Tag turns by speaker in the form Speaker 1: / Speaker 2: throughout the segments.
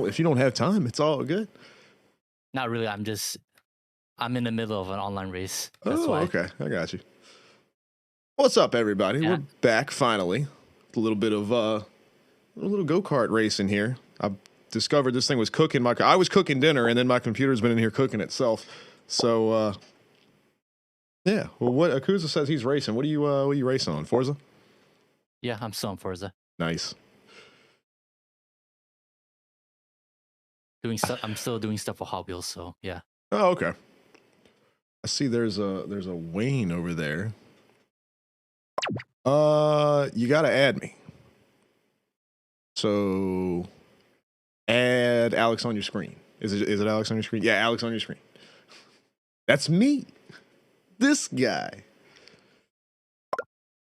Speaker 1: If you don't have time, it's all good.
Speaker 2: Not really. I'm in the middle of an online race. That's
Speaker 1: Oh,
Speaker 2: why.
Speaker 1: okay. I got you. What's up, everybody?
Speaker 2: Yeah.
Speaker 1: We're back finally. A little bit of a little go-kart racing here. I discovered this thing was cooking. I was cooking dinner, and then my computer's been in here cooking itself. So, yeah. Well, what Akuza says he's racing. What are you racing on? Forza?
Speaker 2: Yeah, I'm still on Forza.
Speaker 1: Nice.
Speaker 2: Doing stuff. I'm still doing stuff for Hot Wheels. So yeah.
Speaker 1: Oh, okay. I see there's a Wayne over there. You gotta add me. So add Alex on your screen. Is it Alex on your screen? Yeah, Alex on your screen. That's me. This guy.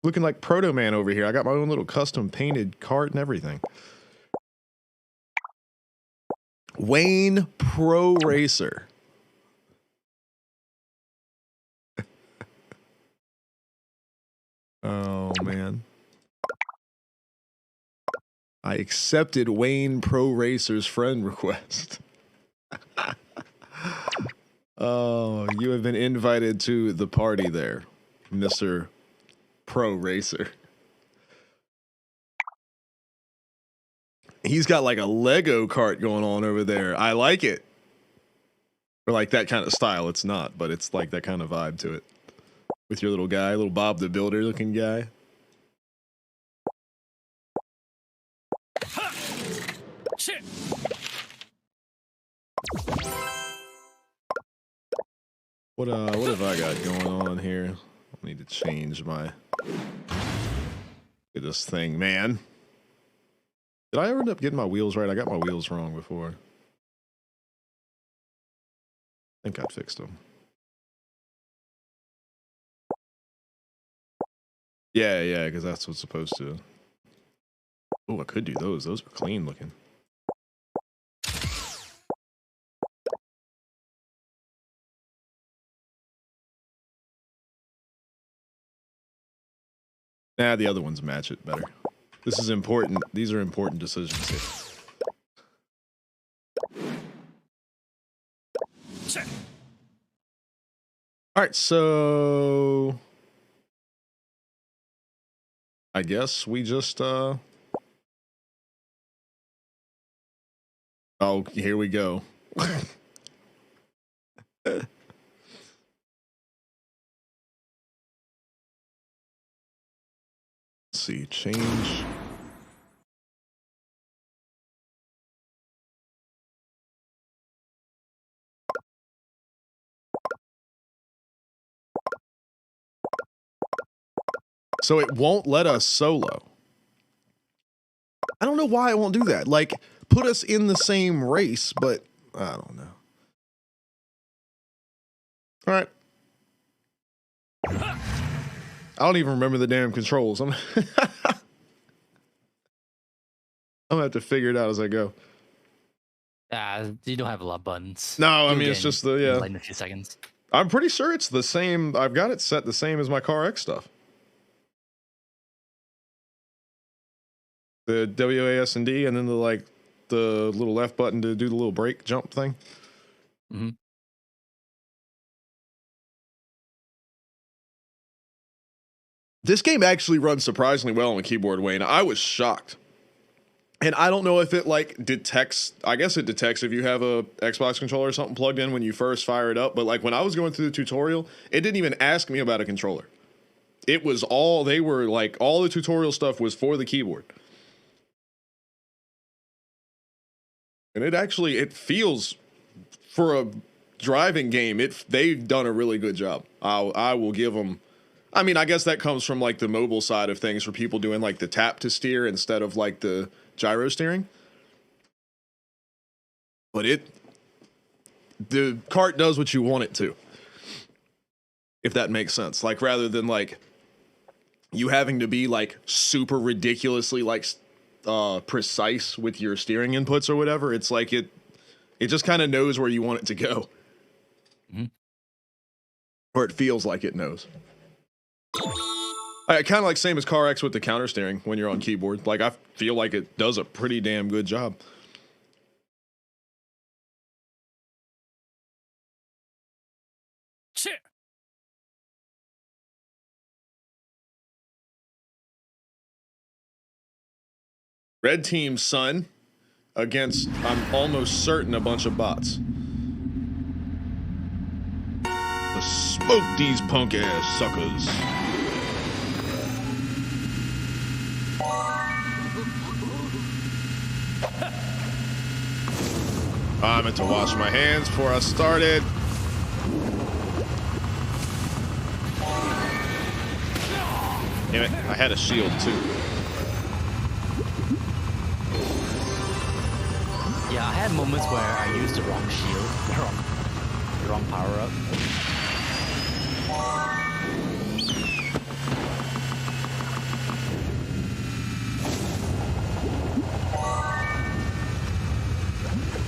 Speaker 1: Looking like Proto Man over here. I got my own little custom painted cart and everything. Wayne Pro Racer. Oh, man. I accepted Wayne Pro Racer's friend request. Oh, you have been invited to the party there, Mr. Pro Racer. He's got like a Lego cart going on over there. I like it. Or like that kind of style. It's not, but it's like that kind of vibe to it. With your little guy, little Bob the Builder looking guy.
Speaker 3: Shit.
Speaker 1: What have I got going on here? I need to change my look at this thing, man. Did I ever end up getting my wheels right? I got my wheels wrong before. I think I fixed them. Yeah, because that's what's supposed to. Oh, I could do those. Those were clean looking. Nah, the other ones match it better. This is important. These are important decisions here. All right, so I guess we just oh, here we go. Let's see, change. So it won't let us solo. I don't know why it won't do that. Like, put us in the same race, but I don't know. All right. I don't even remember the damn controls. I'm gonna have to figure it out as I go.
Speaker 2: You don't have a lot of buttons.
Speaker 1: No, I mean, it's just
Speaker 2: like in a few seconds.
Speaker 1: I'm pretty sure it's the same. I've got it set the same as my Car X stuff. The WASD and then the little left button to do the little brake jump thing.
Speaker 2: Mm-hmm.
Speaker 1: This game actually runs surprisingly well on the keyboard, Wayne. I was shocked. And I don't know if it like detects, I guess it detects if you have a Xbox controller or something plugged in when you first fire it up. But like when I was going through the tutorial, it didn't even ask me about a controller. it was all, they were like, all the tutorial stuff was for the keyboard. And it feels, for a driving game, they've done a really good job. I will give them, I mean, I guess that comes from like the mobile side of things for people doing like the tap to steer instead of like the gyro steering. But the cart does what you want it to, if that makes sense. Like, rather than like you having to be like super ridiculously like precise with your steering inputs or whatever, it's like it just kind of knows where you want it to go.
Speaker 2: Mm-hmm.
Speaker 1: Or it feels like it knows. I kind of like same as Car X with the counter steering when you're on keyboard. Like, I feel like it does a pretty damn good job.
Speaker 2: Shit.
Speaker 1: Red team's son against, I'm almost certain, a bunch of bots. Let's smoke these punk ass suckers. I meant to wash my hands before I started. Damn it, I had a shield too.
Speaker 2: Yeah, I had moments where I used the wrong shield, the wrong power up.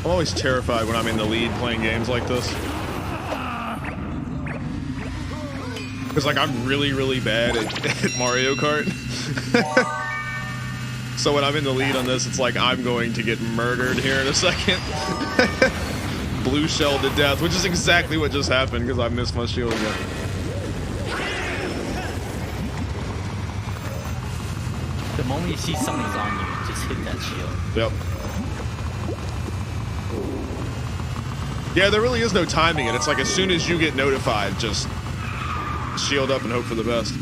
Speaker 1: I'm always terrified when I'm in the lead playing games like this. Because, like, I'm really, really bad at Mario Kart. So when I'm in the lead on this, it's like I'm going to get murdered here in a second. Blue shell to death, which is exactly what just happened because I missed my shield again.
Speaker 2: The moment you see something's on you, just hit that shield.
Speaker 1: Yep. Yeah, there really is no timing it. It's like as soon as you get notified, just shield up and hope for the best.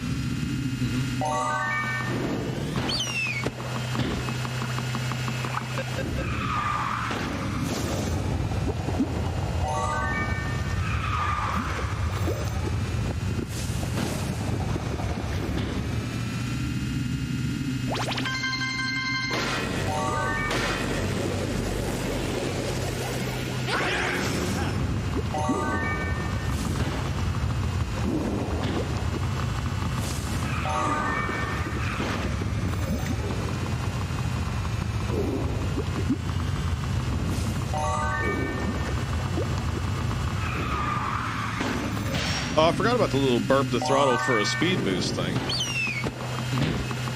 Speaker 1: Oh, I forgot about the little burp the throttle for a speed boost thing.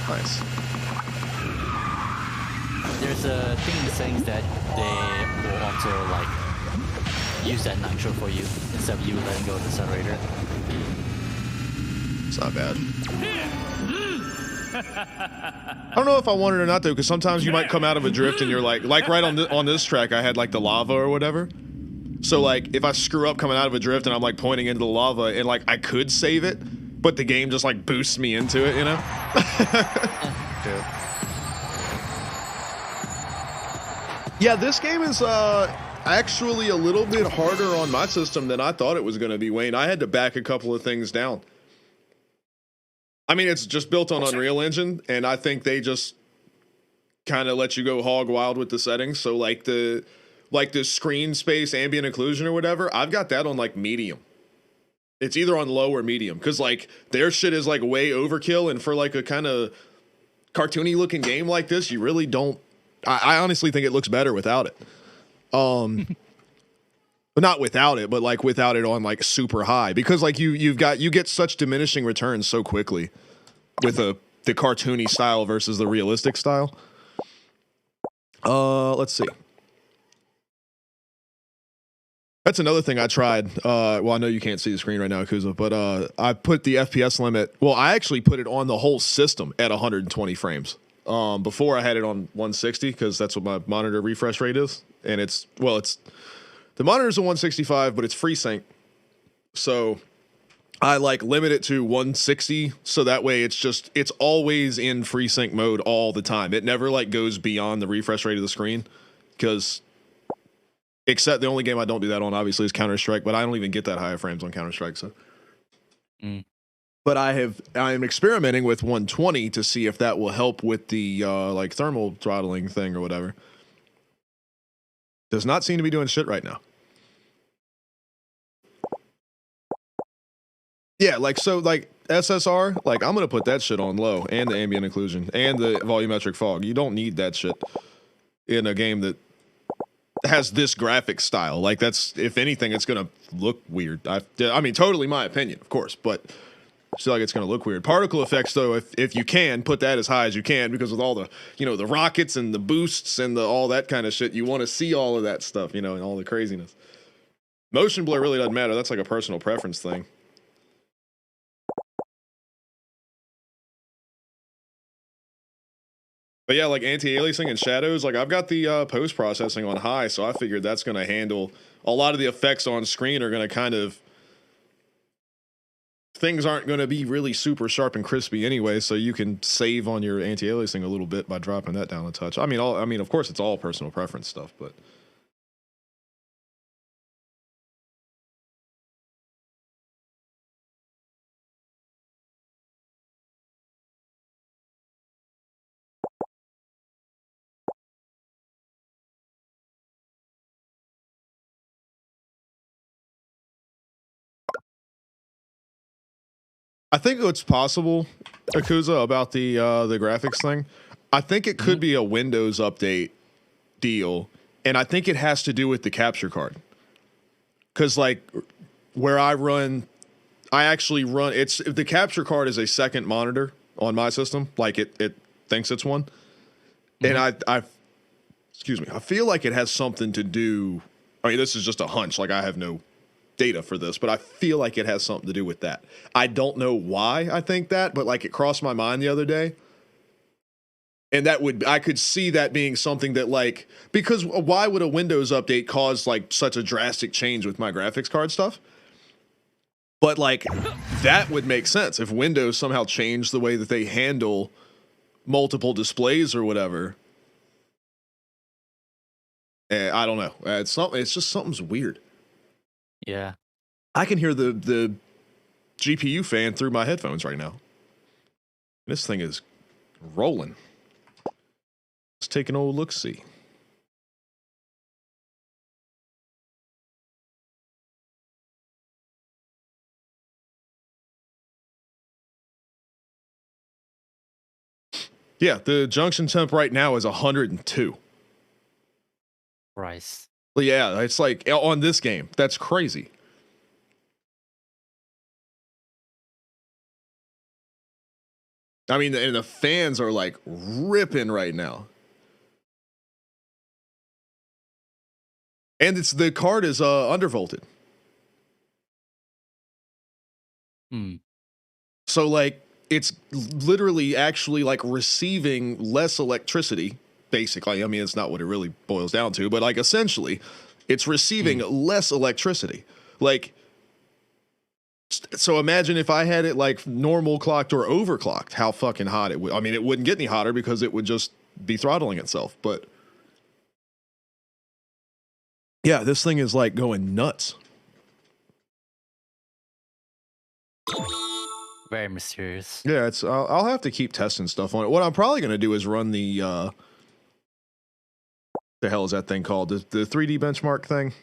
Speaker 1: Nice.
Speaker 2: There's a thing in the settings that they will also like use that nitro for you instead of you letting go of the accelerator.
Speaker 1: It's not bad. I don't know if I want it or not though, because sometimes you might come out of a drift and you're like right on this track, I had like the lava or whatever. So like if I screw up coming out of a drift and I'm like pointing into the lava and like I could save it, but the game just like boosts me into it, you know? Yeah, this game is actually a little bit harder on my system than I thought it was going to be, Wayne. I had to back a couple of things down. I mean, it's just built on Unreal Engine, and I think they just kind of let you go hog wild with the settings. So like the screen space ambient occlusion or whatever, I've got that on like medium. It's either on low or medium because like their shit is like way overkill, and for like a kind of cartoony looking game like this, you really don't. I honestly think it looks better without it. Not without it, but like without it on like super high, because like you get such diminishing returns so quickly with the cartoony style versus the realistic style. Let's see. That's another thing I tried. Well, I know you can't see the screen right now, Kuza, but I put the FPS limit. Well, I actually put it on the whole system at 120 frames. Before I had it on 160 because that's what my monitor refresh rate is, and it's the monitor's a 165, but it's FreeSync. So I like limit it to 160, so that way it's always in FreeSync mode all the time. It never like goes beyond the refresh rate of the screen, because except the only game I don't do that on obviously is Counter-Strike, but I don't even get that high of frames on Counter-Strike. So, but I am experimenting with 120 to see if that will help with the like thermal throttling thing or whatever. Does not seem to be doing shit right now. Yeah, like so, like SSR, like I'm gonna put that shit on low, and the ambient occlusion, and the volumetric fog. You don't need that shit in a game that has this graphic style. Like that's, if anything, it's gonna look weird. I mean, totally my opinion, of course, but still, like it's gonna look weird. Particle effects, though, if you can put that as high as you can, because with all the the rockets and the boosts and the all that kind of shit, you want to see all of that stuff, and all the craziness. Motion blur really doesn't matter. That's like a personal preference thing. But yeah, like anti-aliasing and shadows, like I've got the post-processing on high, so I figured that's going to handle a lot of the effects on screen are going to kind of, things aren't going to be really super sharp and crispy anyway, so you can save on your anti-aliasing a little bit by dropping that down a touch. I mean, of course, it's all personal preference stuff, but I think it's possible, Akuza, about the graphics thing. I think it could be a Windows update deal, and I think it has to do with the capture card. Because like where I actually run, the capture card is a second monitor on my system. Like it thinks it's one, and I feel like it has something to do. I mean, this is just a hunch. Like I have no data for this, but I feel like it has something to do with that. I don't know why I think that, but like it crossed my mind the other day. And I could see that being something that like, because why would a Windows update cause like such a drastic change with my graphics card stuff? But like that would make sense if Windows somehow changed the way that they handle multiple displays or whatever. I don't know. It's just something's weird.
Speaker 2: Yeah.
Speaker 1: I can hear the GPU fan through my headphones right now. This thing is rolling. Let's take an old look-see. Yeah, the junction temp right now is 102.
Speaker 2: Christ.
Speaker 1: Well, yeah, it's like on this game. That's crazy. I mean, and the fans are like ripping right now. And the card is undervolted. So like it's literally actually like receiving less electricity. Basically, I mean, it's not what it really boils down to, but like essentially, it's receiving less electricity. Like, so imagine if I had it like normal clocked or overclocked, how fucking hot it would. I mean, it wouldn't get any hotter because it would just be throttling itself. But yeah, this thing is like going nuts.
Speaker 2: Very mysterious.
Speaker 1: Yeah, I'll have to keep testing stuff on it. What I'm probably gonna do is run the hell is that thing called? The 3D benchmark thing.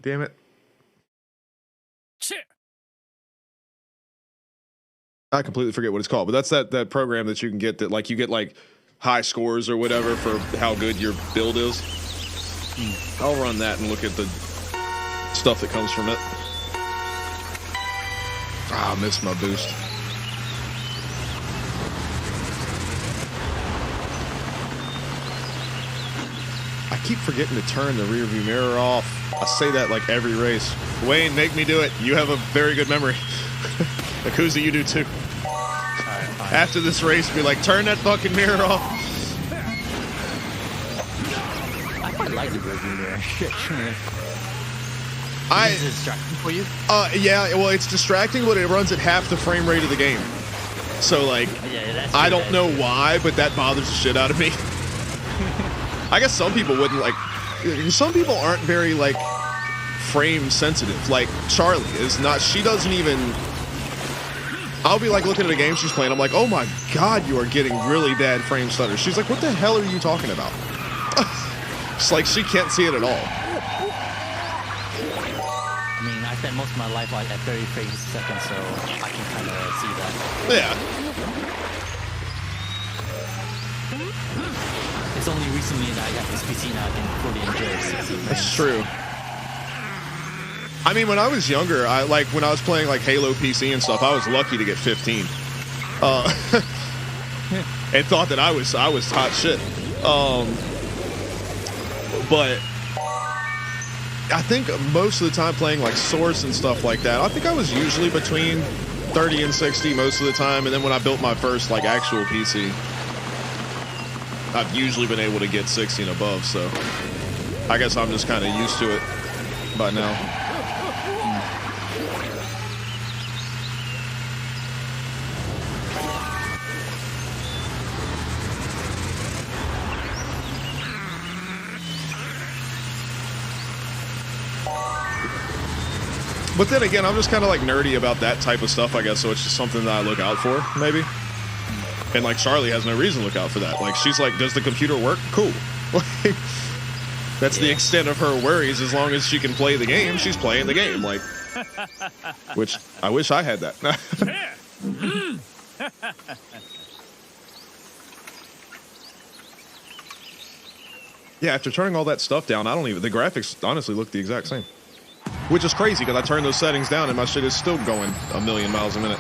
Speaker 1: Damn it.
Speaker 2: Shit.
Speaker 1: I completely forget what it's called, but that's that program that you can get that like you get like high scores or whatever for how good your build is. I'll run that and look at the stuff that comes from it. I missed my boost. I keep forgetting to turn the rear view mirror off. I say that like every race. Wayne, make me do it. You have a very good memory. Akuza, you do too.
Speaker 2: Alright,
Speaker 1: After this race, be like, turn that fucking mirror off.
Speaker 2: I quite like the rear view mirror. Shit. Is it distracting for you?
Speaker 1: Yeah, well, it's distracting, but it runs at half the frame rate of the game. So, like,
Speaker 2: Yeah, that's
Speaker 1: I
Speaker 2: true,
Speaker 1: don't know why, but that bothers the shit out of me. I guess some people wouldn't, like, some people aren't very, like, frame sensitive. Like, Charlie is not, she doesn't even, I'll be, like, looking at a game she's playing, I'm like, oh my god, you are getting really bad frame stutter. She's like, what the hell are you talking about? It's like, she can't see it at all.
Speaker 2: I mean, I spend most of my life like at 30 frames a second, so I can kind of see that.
Speaker 1: Yeah.
Speaker 2: It's only recently that I got this PC now I can fully enjoy 60 frames.
Speaker 1: That's true. I mean, when I was younger, when I was playing like Halo PC and stuff, I was lucky to get 15. And thought that I was hot shit. But I think most of the time playing like Source and stuff like that, I think I was usually between 30 and 60 most of the time. And then when I built my first like actual PC, I've usually been able to get 60 and above. So I guess I'm just kind of used to it by now. But then again, I'm just kind of like nerdy about that type of stuff, I guess, so it's just something that I look out for, maybe. And like Charlie has no reason to look out for that. Like, she's like, does the computer work? Cool. Like, that's the extent of her worries. As long as she can play the game, she's playing the game. Like, which I wish I had that. Yeah, after turning all that stuff down, I don't even, the graphics honestly look the exact same. Which is crazy because I turned those settings down and my shit is still going a million miles a minute.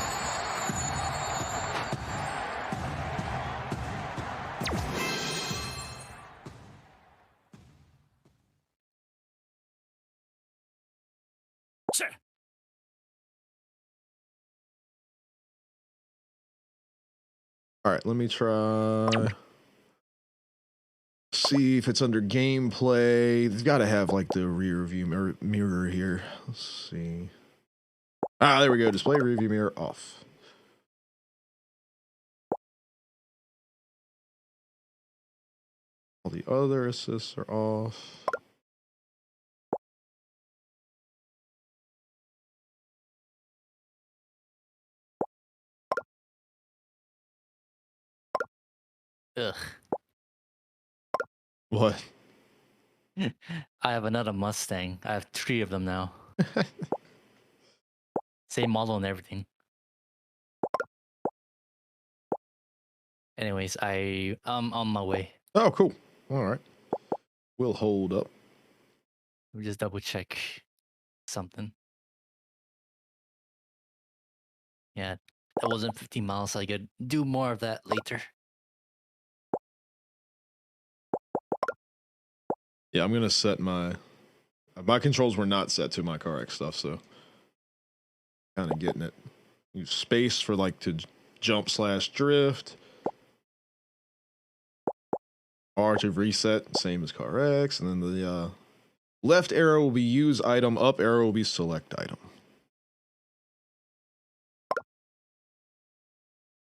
Speaker 1: All right, let me try. See if it's under gameplay. It's got to have like the rear view mirror here. Let's see. Ah, there we go. Display rear view mirror off. All the other assists are off.
Speaker 2: Ugh.
Speaker 1: What?
Speaker 2: I have another Mustang. I have 3 of them now. Same model and everything. Anyways, I'm on my way.
Speaker 1: Oh, cool. All right. We'll hold up.
Speaker 2: Let me just double check something. Yeah, that wasn't 15 miles. So I could do more of that later.
Speaker 1: Yeah, I'm gonna set my controls were not set to my CarX stuff, so kind of getting it. Use space for like to jump / drift. R to reset, same as CarX, and then the left arrow will be use item, up arrow will be select item.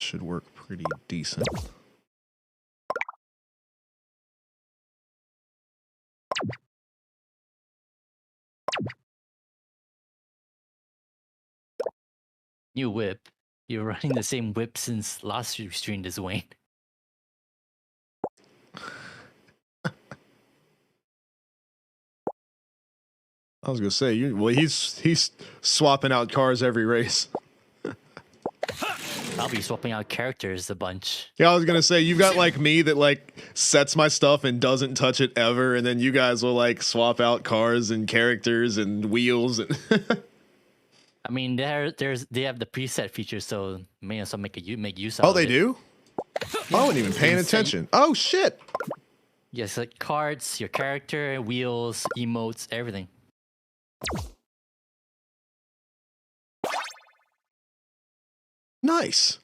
Speaker 1: Should work pretty decent.
Speaker 2: New whip. You're running the same whip since last stream this Wayne.
Speaker 1: I was gonna say, well, he's swapping out cars every race.
Speaker 2: I'll be swapping out characters a bunch.
Speaker 1: Yeah, I was gonna say, you've got like me that like sets my stuff and doesn't touch it ever, and then you guys will like swap out cars and characters and wheels and.
Speaker 2: I mean, they have the preset features, so may as well make use of it.
Speaker 1: Oh, they do? I wasn't even paying attention. Oh shit!
Speaker 2: Yes, like cards, your character, wheels, emotes, everything.
Speaker 1: Nice.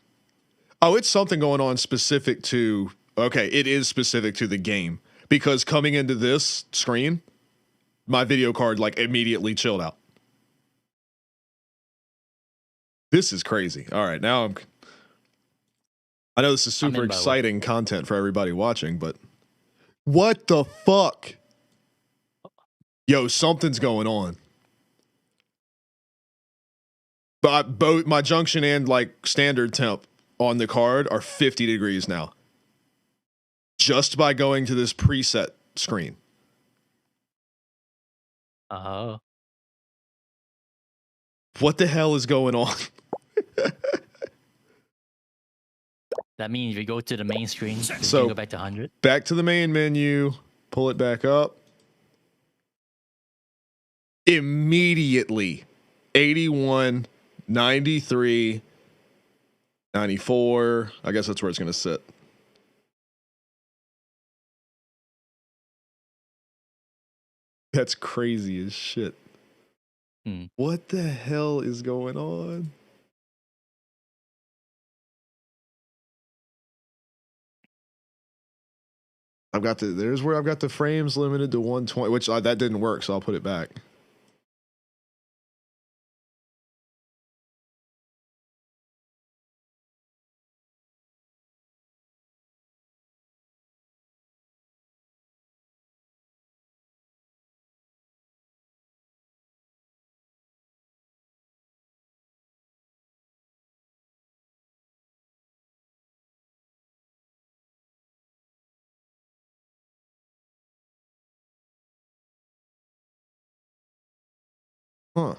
Speaker 1: Oh, it's something going on specific to. Okay, it is specific to the game because coming into this screen, my video card like immediately chilled out. This is crazy. All right, now I know this is super exciting content for everybody watching, but what the fuck? Yo, something's going on. But both my junction and like standard temp on the card are 50 degrees now. Just by going to this preset screen.
Speaker 2: Oh.
Speaker 1: What the hell is going on?
Speaker 2: That means if you go to the main screen, you
Speaker 1: So
Speaker 2: can go back to 100.
Speaker 1: Back to the main menu, pull it back up. Immediately 81, 93, 94. I guess that's where it's going to sit. That's crazy as shit. What the hell is going on? There's where I've got the frames limited to 120, which that didn't work, so I'll put it back. Huh.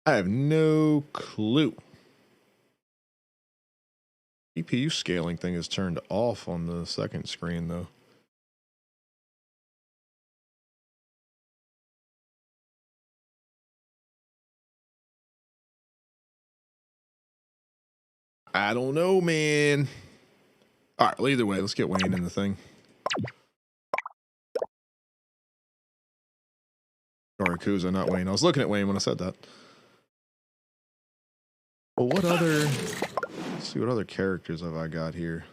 Speaker 1: I have no clue. CPU scaling thing is turned off on the second screen, though. I don't know, man. All right, well, either way, let's get Wayne in the thing. Or Kuza, not Wayne. I was looking at Wayne when I said that. Well, what other... Let's see, what other characters have I got here?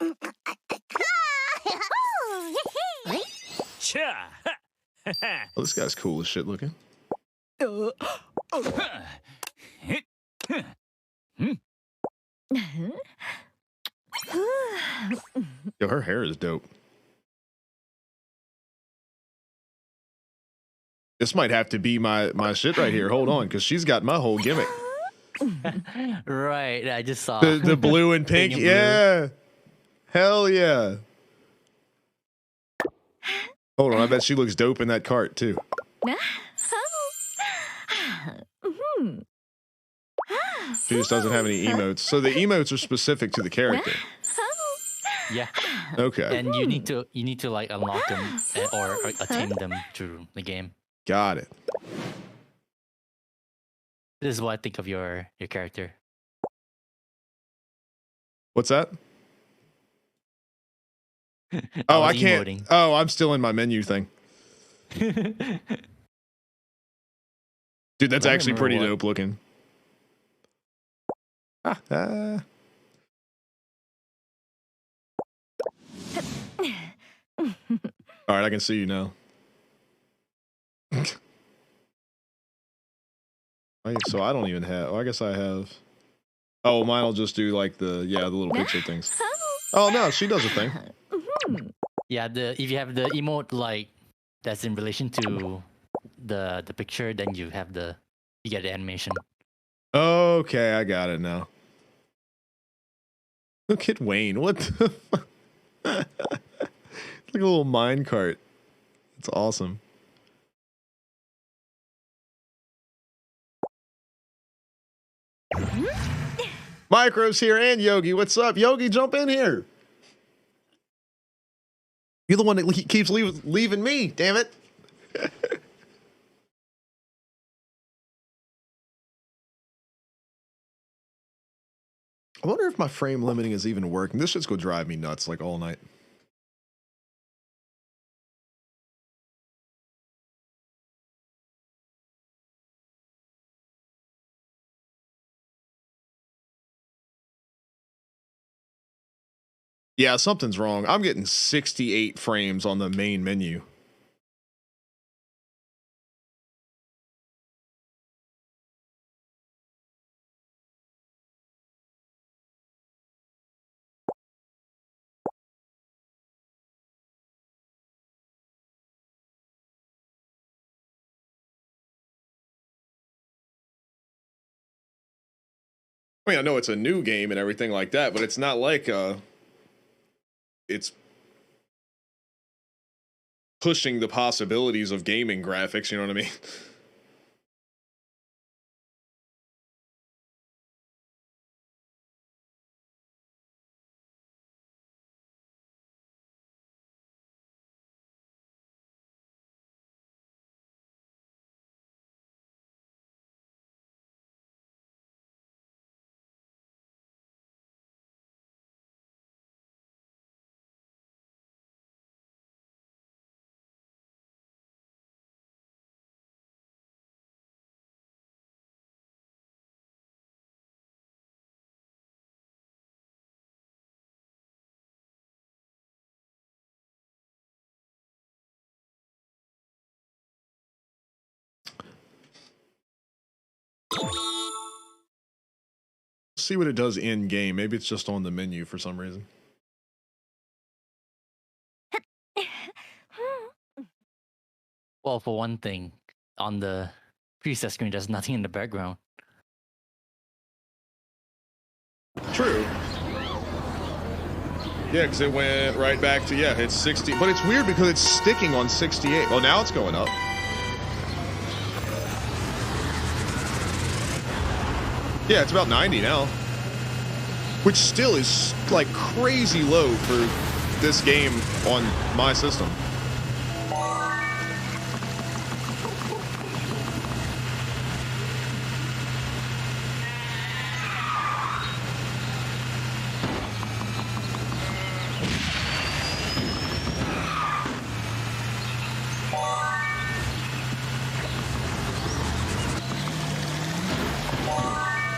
Speaker 1: Oh, this guy's cool as shit looking. Yo, her hair is dope. This might have to be my shit right here. Hold on, because she's got my whole gimmick.
Speaker 2: Right, I just saw
Speaker 1: the blue and pink. Yeah, hell yeah. Hold on, I bet she looks dope in that cart too. She just doesn't have any emotes. So the emotes are specific to the character.
Speaker 2: Yeah.
Speaker 1: Okay.
Speaker 2: And you need to like unlock them or attain them through the game.
Speaker 1: Got it.
Speaker 2: This is what I think of your character.
Speaker 1: What's that? Oh, I can't. Emoting. Oh, I'm still in my menu thing. Dude, that's actually pretty dope looking. All right, I can see you now. So I don't even have. Oh, I guess I have. Oh, mine will just do like the little pixel things. Oh no, she does a thing.
Speaker 2: Yeah, if you have the emote like that's in relation to the picture, then you get the animation.
Speaker 1: Okay, I got it now. Look at Wayne. What the fuck? It's like a little mine cart. It's awesome. Micro's here and Yogi. What's up? Yogi, jump in here. You're the one that keeps leaving me, damn it. I wonder if my frame limiting is even working. This shit's gonna drive me nuts like all night. Yeah, something's wrong. I'm getting 68 frames on the main menu. I mean, I know it's a new game and everything like that, but it's not like it's pushing the possibilities of gaming graphics, you know what I mean? See what it does in game. Maybe it's just on the menu for some reason.
Speaker 2: Well, for one thing, on the preset screen, there's nothing in the background.
Speaker 1: True. Yeah, because it went right back to, yeah, it's 60. But it's weird because it's sticking on 68. Well, now it's going up. Yeah, it's about 90 now. Which still is, like, crazy low for this game on my system.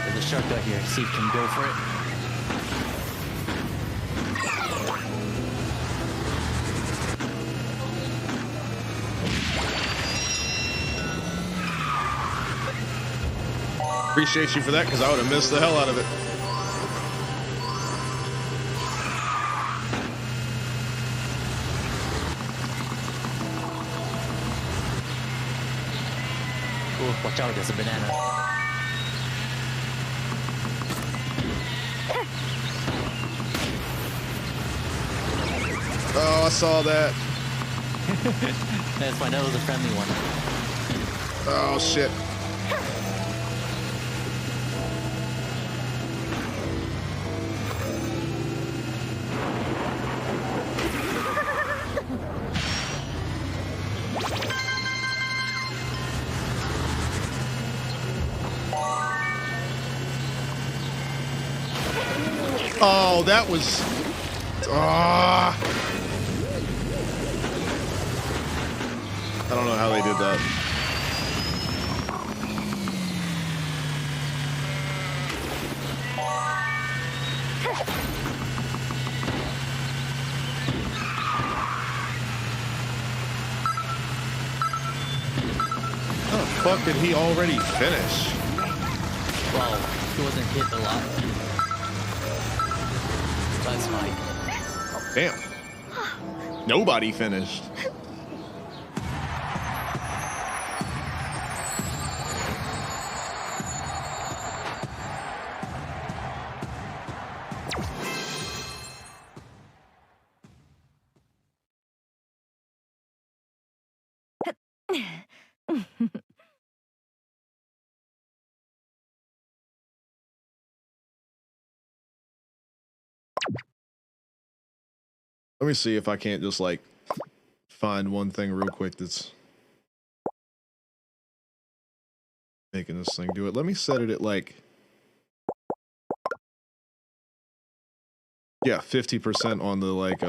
Speaker 2: There's a shortcut here. See if you can go for it.
Speaker 1: Appreciate you for that, because I would have missed the hell out of it.
Speaker 2: Oh, watch out, there's a banana.
Speaker 1: Oh, I saw that.
Speaker 2: That's fine, that was a friendly one.
Speaker 1: Oh, shit. Oh, that was... Ah. I don't know how they did that. How the fuck did he already finish?
Speaker 2: Well, he wasn't hit a lot. That's fine.
Speaker 1: Damn. Nobody finished. Let me see if I can't just like find one thing real quick that's making this thing do it. Let me set it at like, yeah, 50% on the like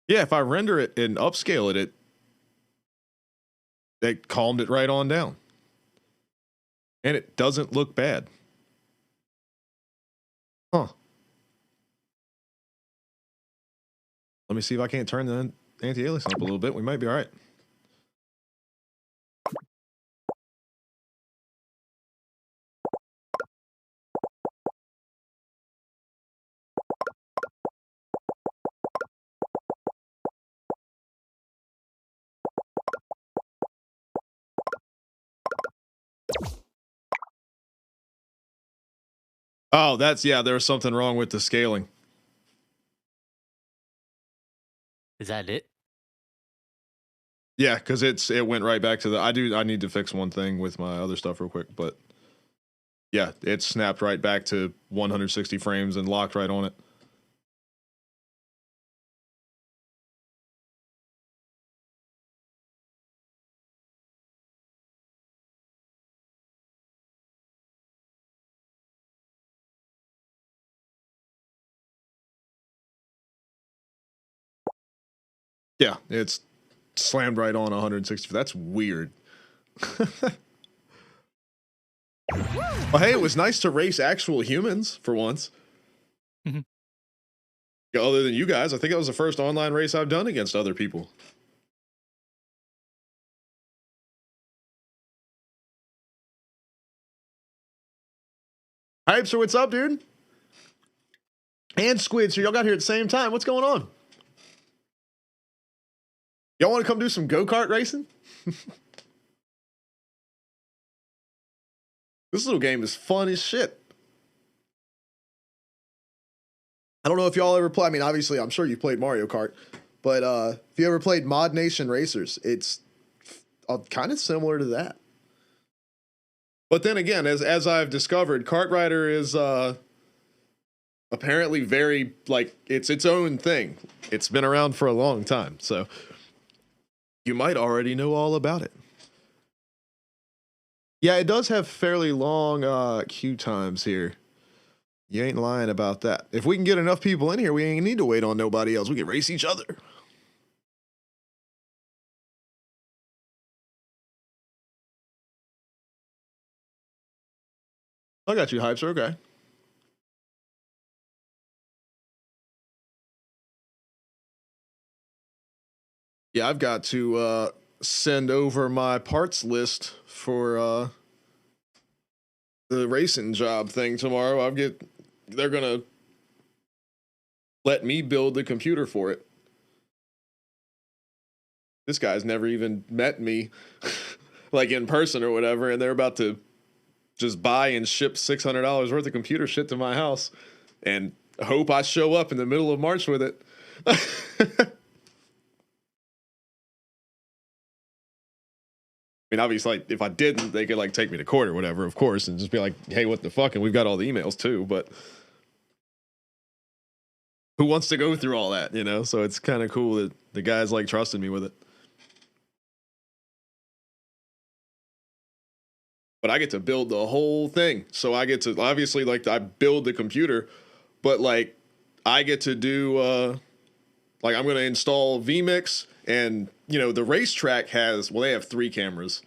Speaker 1: yeah, if I render it and upscale it, They calmed it right on down. And it doesn't look bad. Huh. Let me see if I can't turn the anti-aliasing up a little bit. We might be all right. Oh, yeah, there was something wrong with the scaling.
Speaker 2: Is that it?
Speaker 1: Yeah, because it went right back to the I need to fix one thing with my other stuff real quick, but yeah, it snapped right back to 160 frames and locked right on it. Yeah, it's slammed right on 160. That's weird. Well, hey, it was nice to race actual humans for once.
Speaker 2: Mhm.
Speaker 1: Other than you guys, I think that was the first online race I've done against other people. Hype, so what's up, dude? And Squid, so y'all got here at the same time. What's going on? Y'all want to come do some go-kart racing? This little game is fun as shit. I don't know if y'all ever play. I mean, obviously, I'm sure you played Mario Kart, but if you ever played Mod Nation Racers, it's kind of similar to that. But then again, as I've discovered, Kart Rider is apparently very like it's its own thing. It's been around for a long time, so you might already know all about it. Yeah, it does have fairly long queue times here. You ain't lying about that. If we can get enough people in here, we ain't need to wait on nobody else. We can race each other. I got you, Hypes. Okay. Yeah, I've got to send over my parts list for the racing job thing tomorrow. They're gonna let me build the computer for it. This guy's never even met me like in person or whatever, and they're about to just buy and ship $600 worth of computer shit to my house and hope I show up in the middle of March with it. I mean, obviously, like, if I didn't, they could like take me to court or whatever, of course, and just be like, "Hey, what the fuck?" And we've got all the emails too, but who wants to go through all that, you know? So it's kind of cool that the guys like trusted me with it. But I get to build the whole thing, so I get to obviously like I build the computer, but like I get to do like I'm gonna install vMix, and you know the racetrack has they have 3 cameras.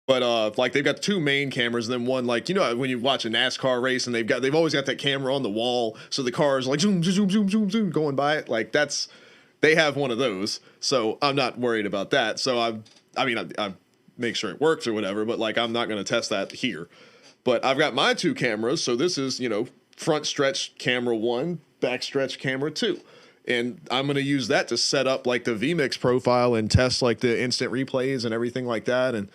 Speaker 1: But like they've got 2 main cameras, and then one like you know when you watch a NASCAR race, and they've always got that camera on the wall, so the cars like zoom zoom zoom zoom zoom going by it. Like they have one of those, so I'm not worried about that. So I make sure it works or whatever, but like I'm not going to test that here. But I've got my 2 cameras, so this is front stretch camera 1, back stretch camera 2. And I'm going to use that to set up like the vMix profile and test like the instant replays and everything like that, and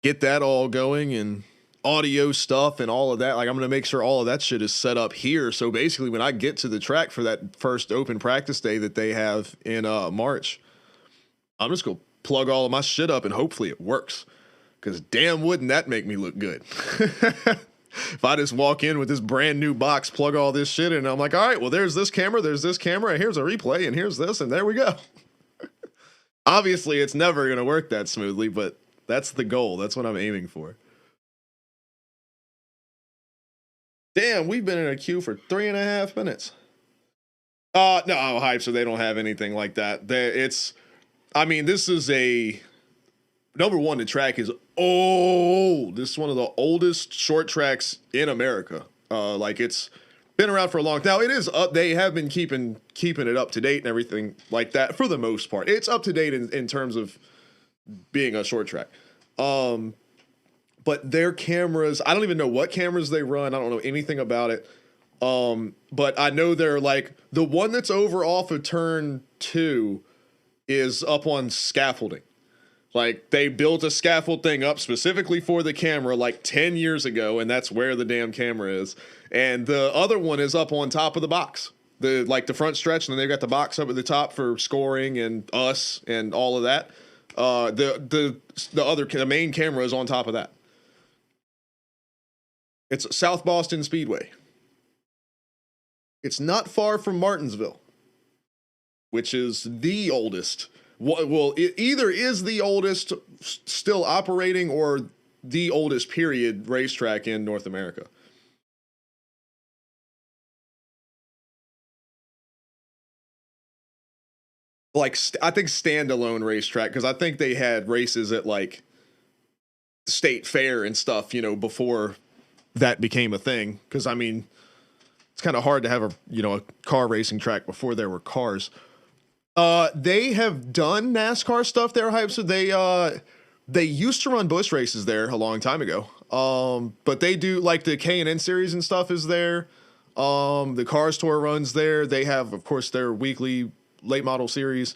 Speaker 1: get that all going and audio stuff and all of that. Like I'm going to make sure all of that shit is set up here. So basically when I get to the track for that first open practice day that they have in March, I'm just going to plug all of my shit up and hopefully it works. Because damn wouldn't that make me look good. If I just walk in with this brand new box, plug all this shit in, and I'm like, all right, well, there's this camera, here's a replay, and here's this, and there we go. Obviously, it's never going to work that smoothly, but that's the goal. That's what I'm aiming for. Damn, we've been in a queue for 3.5 minutes. No, hype. So they don't have anything like that. It's. I mean, this is a number one. The track is old. This is one of the oldest short tracks in America. Like it's been around for a long. Now it is up. They have been keeping it up to date and everything like that for the most part. It's up to date in terms of being a short track. But their cameras, I don't even know what cameras they run. I don't know anything about it. But I know they're like the one that's over off of turn 2 is up on scaffolding. Like they built a scaffold thing up specifically for the camera like 10 years ago, and that's where the damn camera is. And the other one is up on top of the box. The front stretch, and then they've got the box up at the top for scoring and us and all of that. The main camera is on top of that. It's South Boston Speedway. It's not far from Martinsville, which is the oldest. Well, it either is the oldest still operating or the oldest period racetrack in North America. Like, I think standalone racetrack, because I think they had races at like state fair and stuff, before that became a thing. Because I mean, it's kind of hard to have a car racing track before there were cars. They have done NASCAR stuff there, hype. So they used to run bush races there a long time ago. But they do like the K&N series and stuff is there. The Cars Tour runs there. They have, of course, their weekly late model series.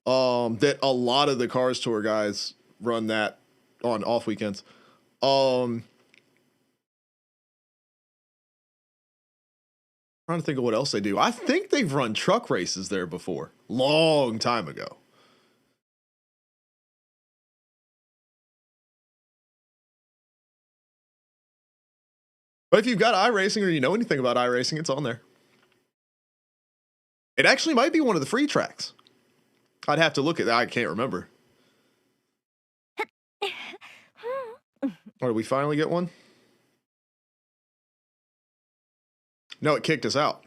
Speaker 1: That a lot of the Cars Tour guys run that on off weekends. Trying to think of what else they do. I think they've run truck races there before, long time ago. But if you've got iRacing or you know anything about iRacing, it's on there. It actually might be one of the free tracks. I'd have to look at that. I can't remember. Or did we finally get one? No, it kicked us out.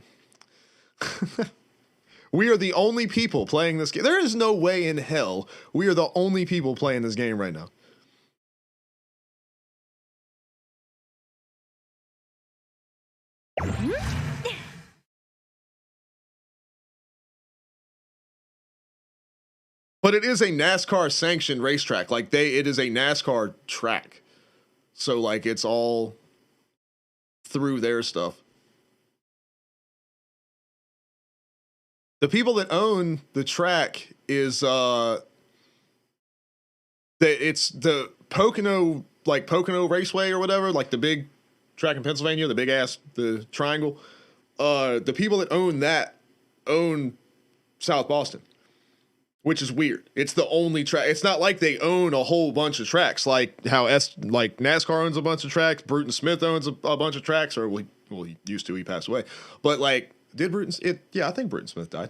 Speaker 1: We are the only people playing this game. There is no way in hell we are the only people playing this game right now. But it is a NASCAR sanctioned racetrack. Like it is a NASCAR track. So like it's all through their stuff. The people that own the track is it's the Pocono Raceway or whatever, like the big track in Pennsylvania, the triangle. The people that own that own South Boston, which is weird. It's the only track. It's not like they own a whole bunch of tracks, like how like NASCAR owns a bunch of tracks. Bruton Smith owns a bunch of tracks, or he used to. He passed away, but like. Yeah, I think Bruton Smith died.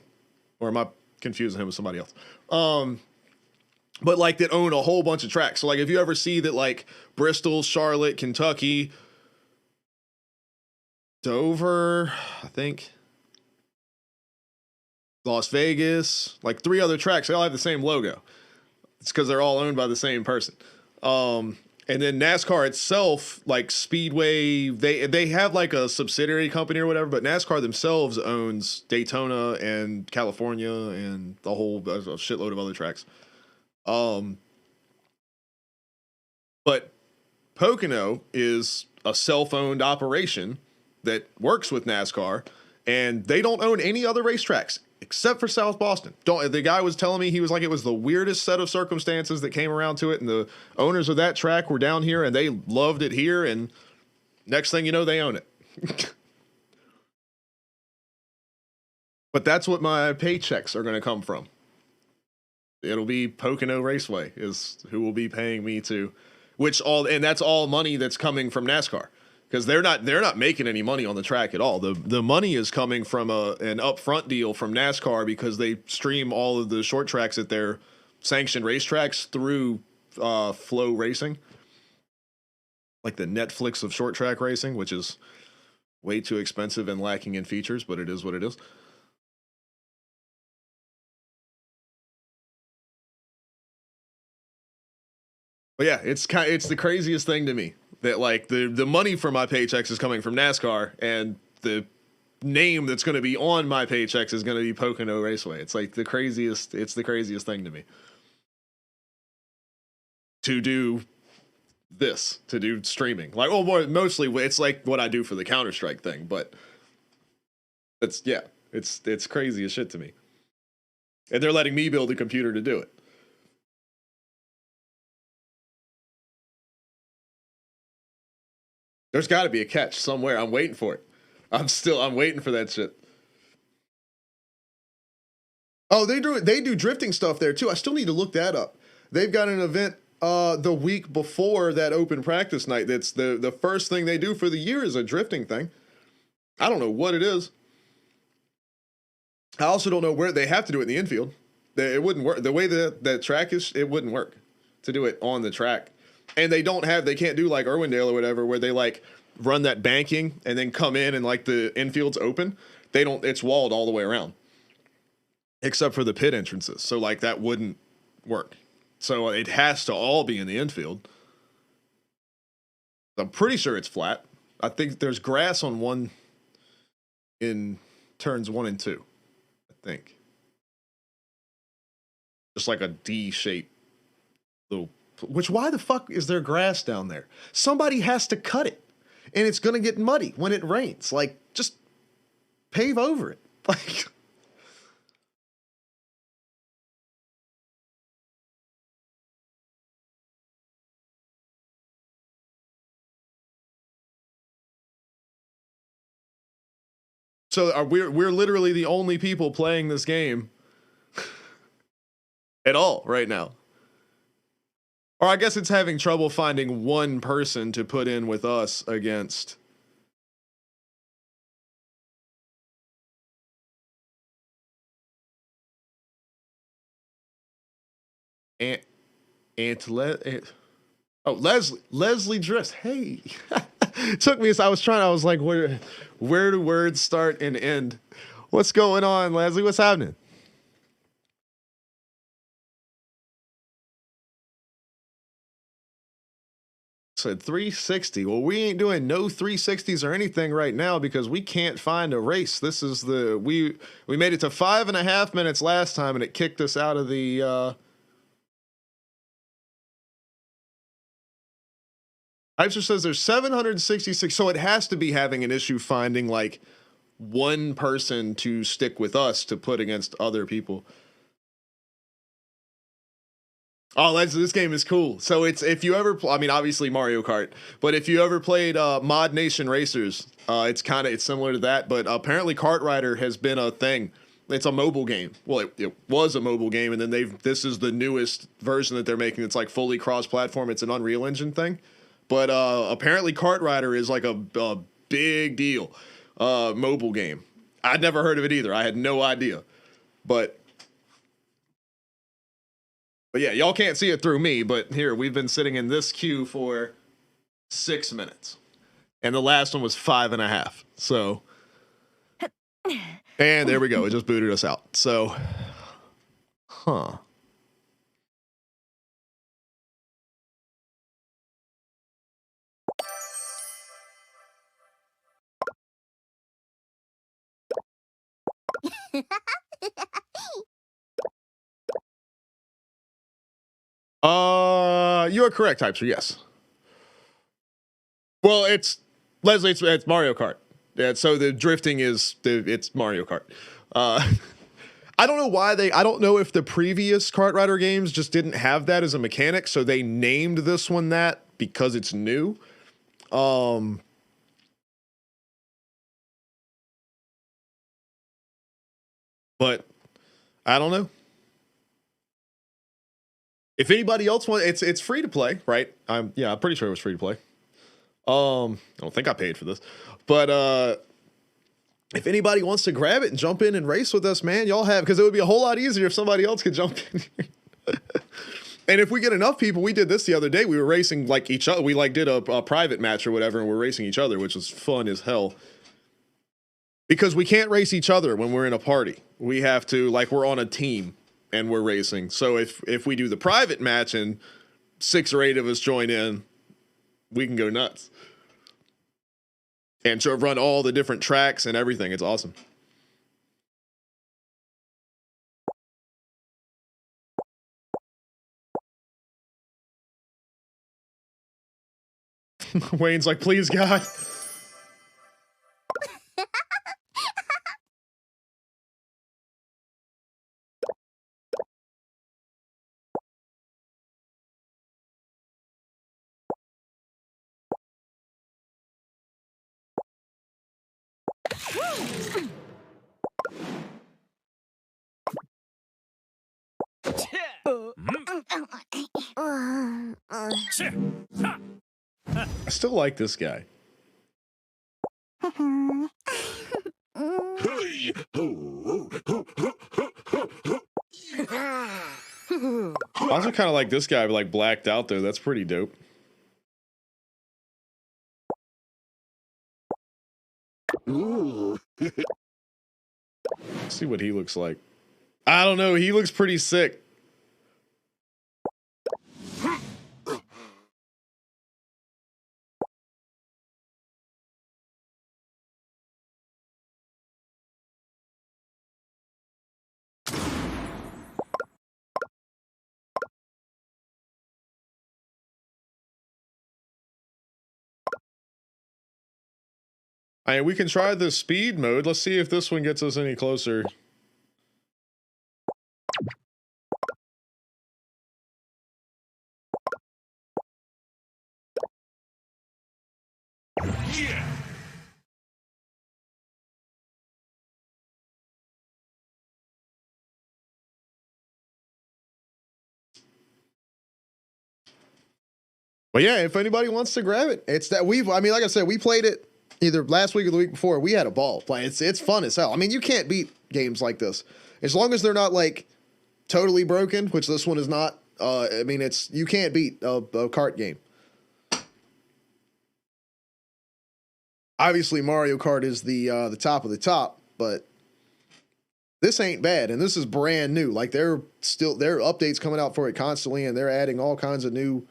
Speaker 1: Or am I confusing him with somebody else? But like that own a whole bunch of tracks. So like if you ever see that like Bristol, Charlotte, Kentucky, Dover, I think, Las Vegas, like 3 other tracks, they all have the same logo. It's because they're all owned by the same person. And then NASCAR itself, like Speedway, they have like a subsidiary company or whatever, but NASCAR themselves owns Daytona and California and a shitload of other tracks. But Pocono is a self-owned operation that works with NASCAR, and they don't own any other racetracks except for South Boston. The guy was telling me, he was like, it was the weirdest set of circumstances that came around to it, and the owners of that track were down here and they loved it here, and next thing you know, they own it. But that's what my paychecks are going to come from. It'll be Pocono Raceway is who will be paying me to, and that's all money that's coming from NASCAR. Because they're not making any money on the track at all. The money is coming from an upfront deal from NASCAR because they stream all of the short tracks at their sanctioned racetracks through Flow Racing, like the Netflix of short track racing, which is way too expensive and lacking in features, but it is what it is. But yeah, it's the craziest thing to me that like the money for my paychecks is coming from NASCAR, and the name that's going to be on my paychecks is going to be Pocono Raceway. It's like the craziest. It's the craziest thing to me to do this, to do streaming. Like, well, mostly it's like what I do for the Counter-Strike thing, but it's crazy as shit to me. And they're letting me build a computer to do it. There's got to be a catch somewhere. I'm waiting for it. I'm waiting for that shit. Oh, they do drifting stuff there too. I still need to look that up. They've got an event the week before that open practice night. That's the first thing they do for the year is a drifting thing. I don't know what it is. I also don't know where they have to do it in the infield. It wouldn't work. The way that track is, it wouldn't work to do it on the track. And they can't do like Irwindale or whatever, where they like run that banking and then come in and like the infield's open. It's walled all the way around. Except for the pit entrances. So like that wouldn't work. So it has to all be in the infield. I'm pretty sure it's flat. I think there's grass on one in turns 1 and 2. I think. Just like a D shape. Why the fuck is there grass down there? Somebody has to cut it. And it's gonna get muddy when it rains. Like, just pave over it. Like, so we're literally the only people playing this game at all right now. Or I guess it's having trouble finding one person to put in with us against. Leslie Drifts. Hey. It took me, I was like, where do words start and end? What's going on, Leslie? What's happening? Said 360. Well, we ain't doing no 360s or anything right now because we can't find a race. This is we made it to 5.5 minutes last time and it kicked us out of the Ipser says there's 766, so it has to be having an issue finding like one person to stick with us to put against other people. Oh, this game is cool. So if you ever, I mean, obviously Mario Kart, but if you ever played Mod Nation Racers, it's similar to that. But apparently, Kart Rider has been a thing. It's a mobile game. Well, it was a mobile game, and then this is the newest version that they're making. It's like fully cross-platform. It's an Unreal Engine thing. But apparently, Kart Rider is like a big deal mobile game. I'd never heard of it either. I had no idea, but yeah, y'all can't see it through me, but here, we've been sitting in this queue for 6 minutes. And the last one was 5.5. So, and there we go. It just booted us out. So, huh. You are correct, Typester, yes. Well, Leslie, it's Mario Kart. Yeah, so the drifting it's Mario Kart. I don't know why I don't know if the previous Kart Rider games just didn't have that as a mechanic, so they named this one that because it's new. But I don't know. If anybody else wants, it's free to play, right? I'm pretty sure it was free to play. I don't think I paid for this, but if anybody wants to grab it and jump in and race with us, man, y'all have, because it would be a whole lot easier if somebody else could jump in here. And if we get enough people, we did this the other day. We were racing like each other. We like did a private match or whatever, and we're racing each other, which was fun as hell. Because we can't race each other when we're in a party. We have to, like, we're on a team and we're racing. So if we do the private match and 6 or 8 of us join in, we can go nuts. And so run all the different tracks and everything. It's awesome. Wayne's like, please, God. I still like this guy. I also kind of like this guy, like blacked out though. That's pretty dope. Let's see what he looks like. I don't know. He looks pretty sick. I mean, we can try the speed mode. Let's see if this one gets us any closer. Yeah. But yeah, if anybody wants to grab it, it's that I mean, like I said, we played it either last week or the week before. We had a ball playing. It's fun as hell. I mean, you can't beat games like this as long as they're not like totally broken, which this one is not. I mean, you can't beat a kart game. Obviously, Mario Kart is the top of the top, but this ain't bad, and this is brand new. Like there are updates coming out for it constantly, and they're adding all kinds of new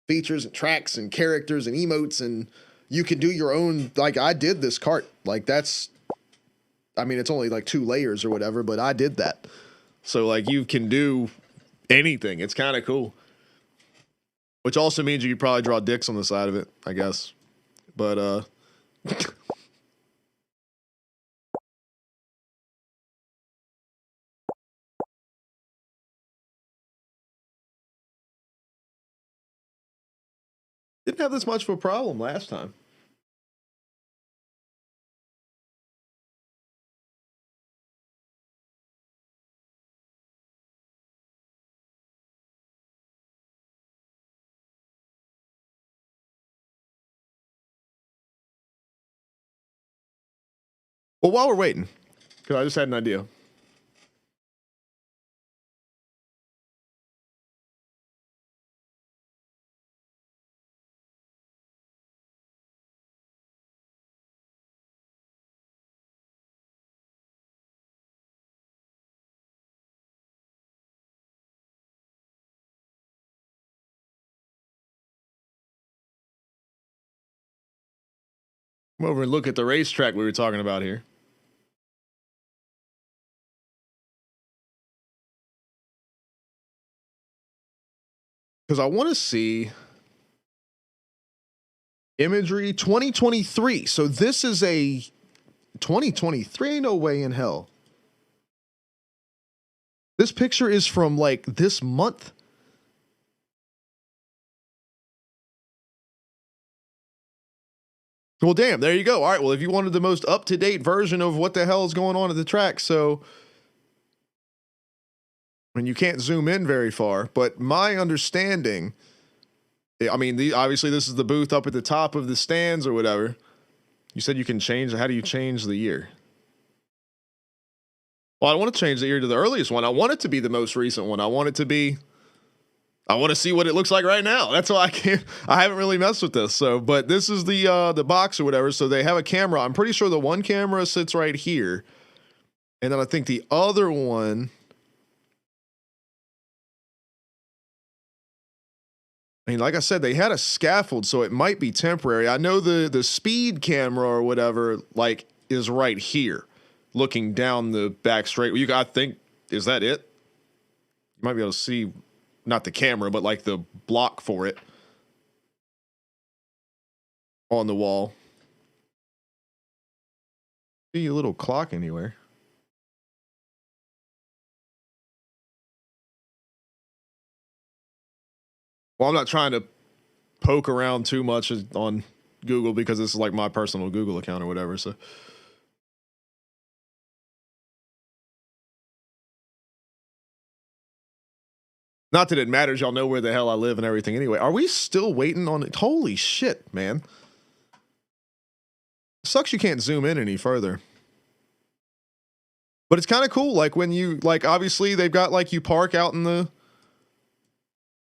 Speaker 1: features and tracks and characters and emotes, and you can do your own. Like I did this kart. Like I mean, it's only like 2 layers or whatever, but I did that. So like you can do anything. It's kind of cool. Which also means you could probably draw dicks on the side of it, I guess. But didn't have this much of a problem last time. Well, while we're waiting, because I just had an idea. Come over and look at the racetrack we were talking about here. Because I want to see imagery 2023. So this is a 2023. Ain't no way in hell. This picture is from like this month. Well, damn, there you go. All right, well, if you wanted the most up-to-date version of what the hell is going on at the track, so and you can't zoom in very far, but my understanding, I mean, obviously this is the booth up at the top of the stands or whatever. You said you can change. How do you change the year? Well, I want to change the year to the earliest one. I want it to be the most recent one. I want to see what it looks like right now. That's why I haven't really messed with this. So, but this is the box or whatever. So they have a camera. I'm pretty sure the one camera sits right here. And then I think the other one I mean, like I said, they had a scaffold, so it might be temporary. I know the speed camera or whatever, like, is right here, looking down the back straight. You got, I think, is that it? You might be able to see, not the camera, but like the block for it on the wall. See a little clock anywhere. Well, I'm not trying to poke around too much on Google because this is like my personal Google account or whatever. So, not that it matters. Y'all know where the hell I live and everything anyway. Are we still waiting on it? Holy shit, man. Sucks you can't zoom in any further. But it's kind of cool. Like when you, like, obviously they've got like you park out in the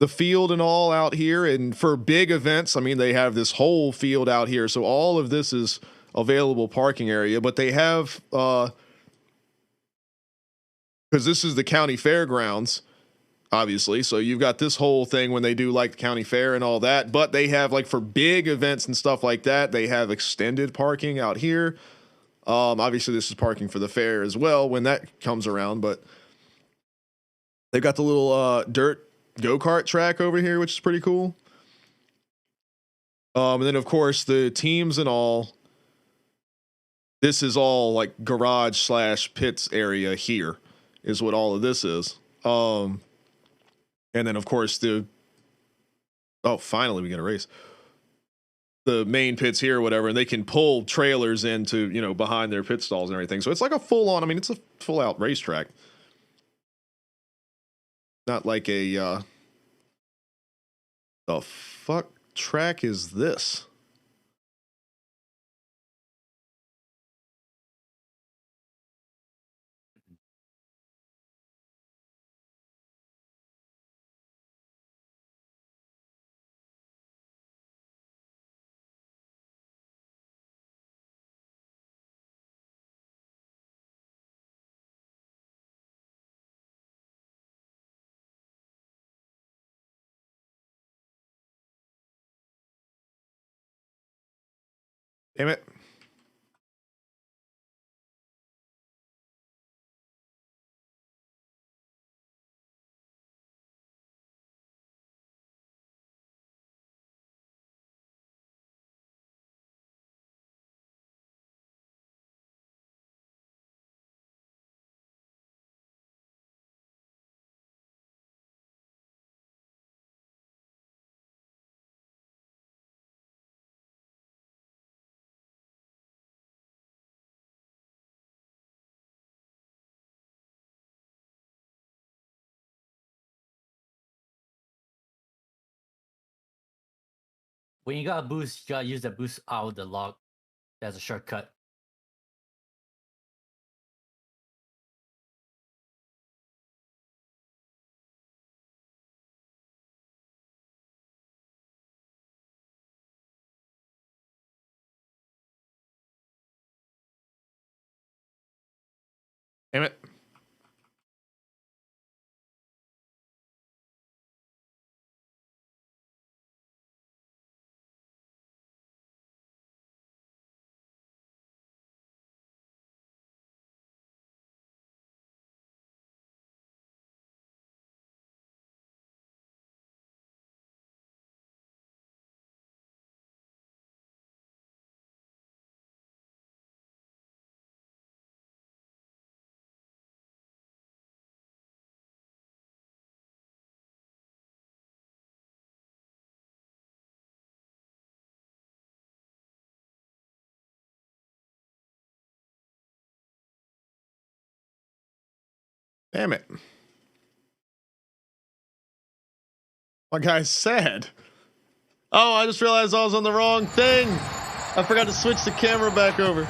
Speaker 1: field and all out here. And for big events, I mean, they have this whole field out here. So all of this is available parking area, but they have, because this is the county fairgrounds, obviously. So you've got this whole thing when they do like the county fair and all that, but they have like for big events and stuff like that, they have extended parking out here. Obviously this is parking for the fair as well when that comes around, but they've got the little dirt go-kart track over here, which is pretty cool. And then of course the teams and all, this is all like garage / pits area here is what all of this is. And then of course finally we get a race. The main pits here or whatever, and they can pull trailers into, you know, behind their pit stalls and everything. So it's like a full on, I mean, it's a full out racetrack. Not like a, the fuck track is this? Damn it.
Speaker 2: When you got a boost, you gotta use the boost out of the log. That's a shortcut.
Speaker 1: Damn it. Damn it. My guy's sad. Oh, I just realized I was on the wrong thing. I forgot to switch the camera back over.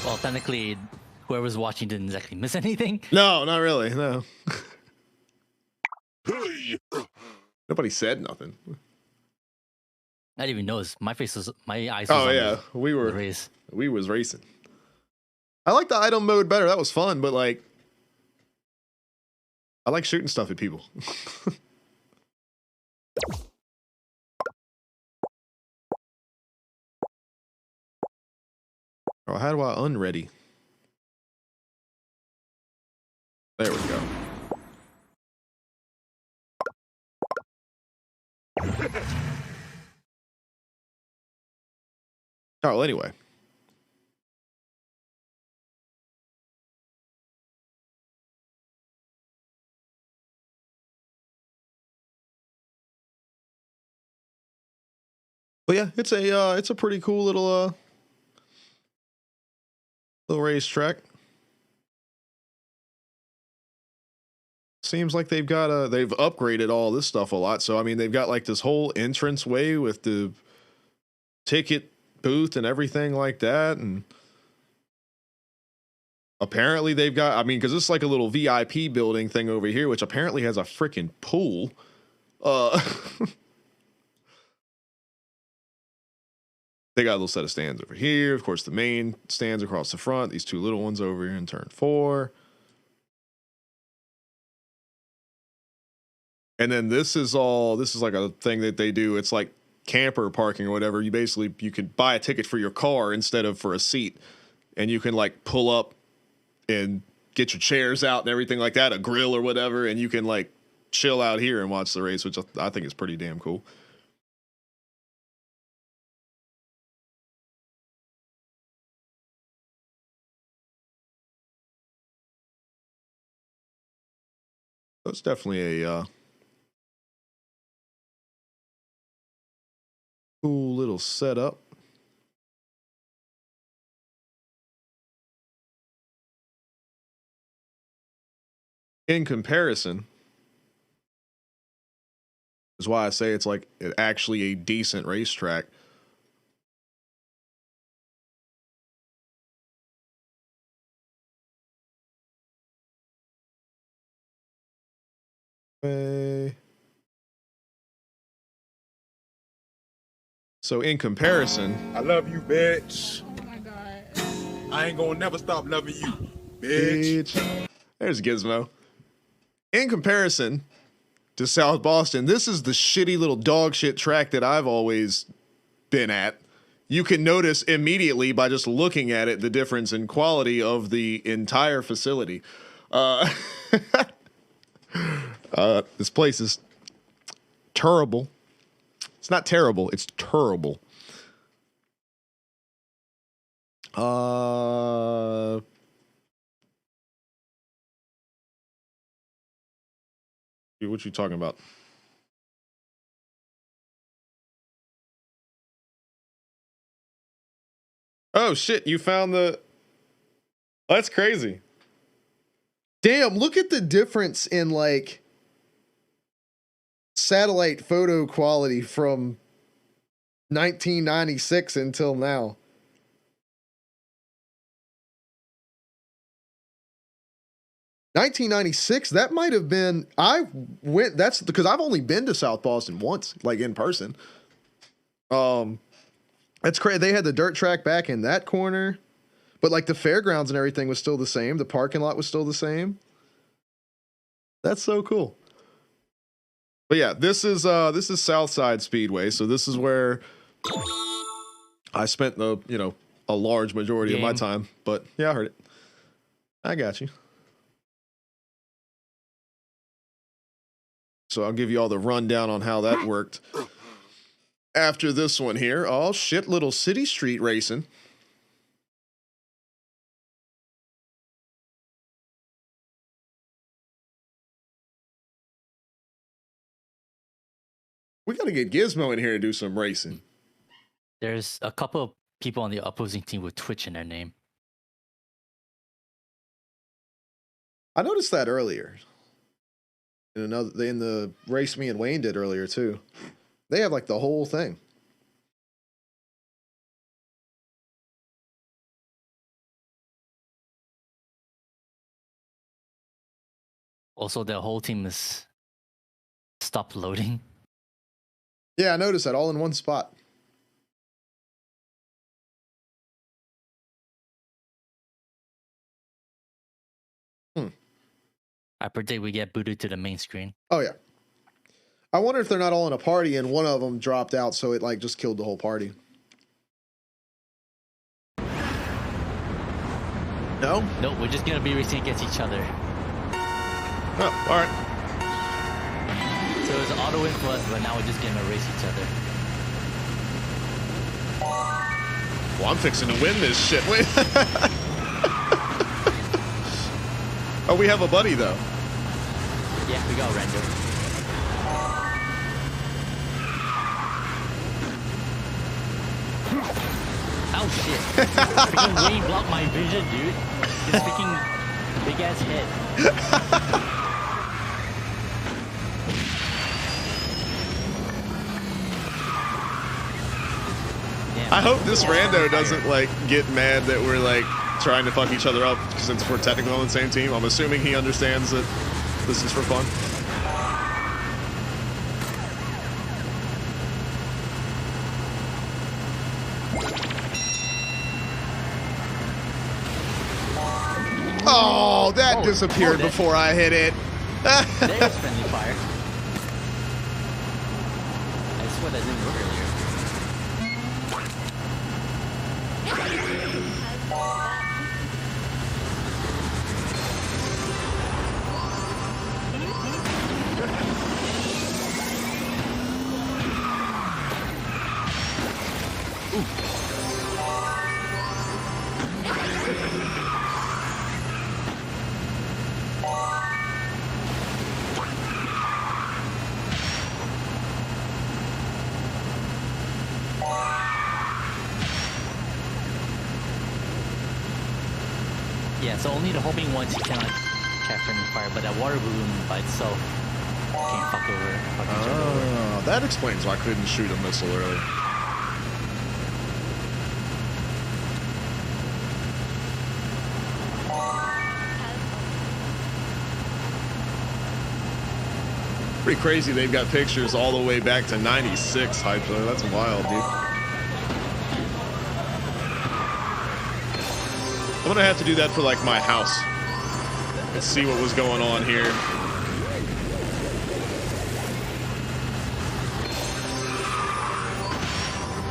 Speaker 2: Well, technically, whoever's watching didn't exactly miss anything.
Speaker 1: No, not really. No. Nobody said nothing.
Speaker 2: I didn't even notice. My eyes. Was
Speaker 1: Oh
Speaker 2: on
Speaker 1: yeah, we
Speaker 2: the race.
Speaker 1: was racing. I like the item mode better. That was fun, but like I like shooting stuff at people. Oh, how do I unready? There we go. Oh, well, anyway. But yeah, it's a pretty cool little racetrack. Seems like they've upgraded all this stuff a lot. So I mean, they've got like this whole entrance way with the ticket booth and everything like that, and apparently they've got, I mean, because it's like a little VIP building thing over here, which apparently has a freaking pool. They got a little set of stands over here. Of course, the main stands across the front. These two little ones over here in turn 4. And then this is like a thing that they do. It's like camper parking or whatever. You can buy a ticket for your car instead of for a seat. And you can like pull up and get your chairs out and everything like that, a grill or whatever. And you can like chill out here and watch the race, which I think is pretty damn cool. That's definitely a cool little setup. In comparison, is why I say it's like actually a decent racetrack. So in comparison,
Speaker 3: I love you, bitch. Oh my god. I ain't gonna never stop loving you, bitch.
Speaker 1: There's Gizmo. In comparison to South Boston, this is the shitty little dog shit track that I've always been at. You can notice immediately by just looking at it the difference in quality of the entire facility. This place is terrible. It's not terrible, it's terrible. What you talking about? Oh shit, you found the... That's crazy. Damn, look at the difference in like satellite photo quality from 1996 until now. (1996) That might have been, that's because I've only been to South Boston once, like in person. That's crazy. They had the dirt track back in that corner, but like the fairgrounds and everything was still the same. The parking lot was still the same. That's so cool. But yeah, this is Southside Speedway, so this is where I spent a large majority of my time. But yeah, I heard it. I got you. So I'll give you all the rundown on how that worked. After this one here, oh shit, little city street racing. We got to get Gizmo in here to do some racing.
Speaker 2: There's a couple of people on the opposing team with Twitch in their name.
Speaker 1: I noticed that earlier. In the race me and Wayne did earlier too. They have like the whole thing.
Speaker 2: Also, their whole team is stopped loading.
Speaker 1: Yeah, I noticed that all in one spot.
Speaker 2: I predict we get booted to the main screen.
Speaker 1: Oh yeah. I wonder if they're not all in a party and one of them dropped out, so it like just killed the whole party. No?
Speaker 2: Nope, we're just gonna be racing against each other.
Speaker 1: Oh, all right.
Speaker 2: So it's an auto win for us, but now we're just gonna race each other.
Speaker 1: Well, I'm fixing to win this shit. Wait. Oh, we have a buddy though.
Speaker 2: Yeah, we got Rando. Oh shit! Freaking Wayne blocked my vision, dude. His freaking big ass head. Damn.
Speaker 1: I hope this rando doesn't like get mad that we're like trying to fuck each other up since we're technically on the same team. I'm assuming he understands that this is for fun. Oh, that disappeared before I hit it.
Speaker 2: There's friendly fire. I swear that didn't work earlier. Yeah, so only the hoping ones you cannot catch friendly fire, but that water balloon by itself can fuck each other over.
Speaker 1: Oh, that explains why I couldn't shoot a missile earlier. Pretty crazy they've got pictures all the way back to 96 hype, so that's wild, dude. I'm gonna have to do that for like my house. Let's see what was going on here.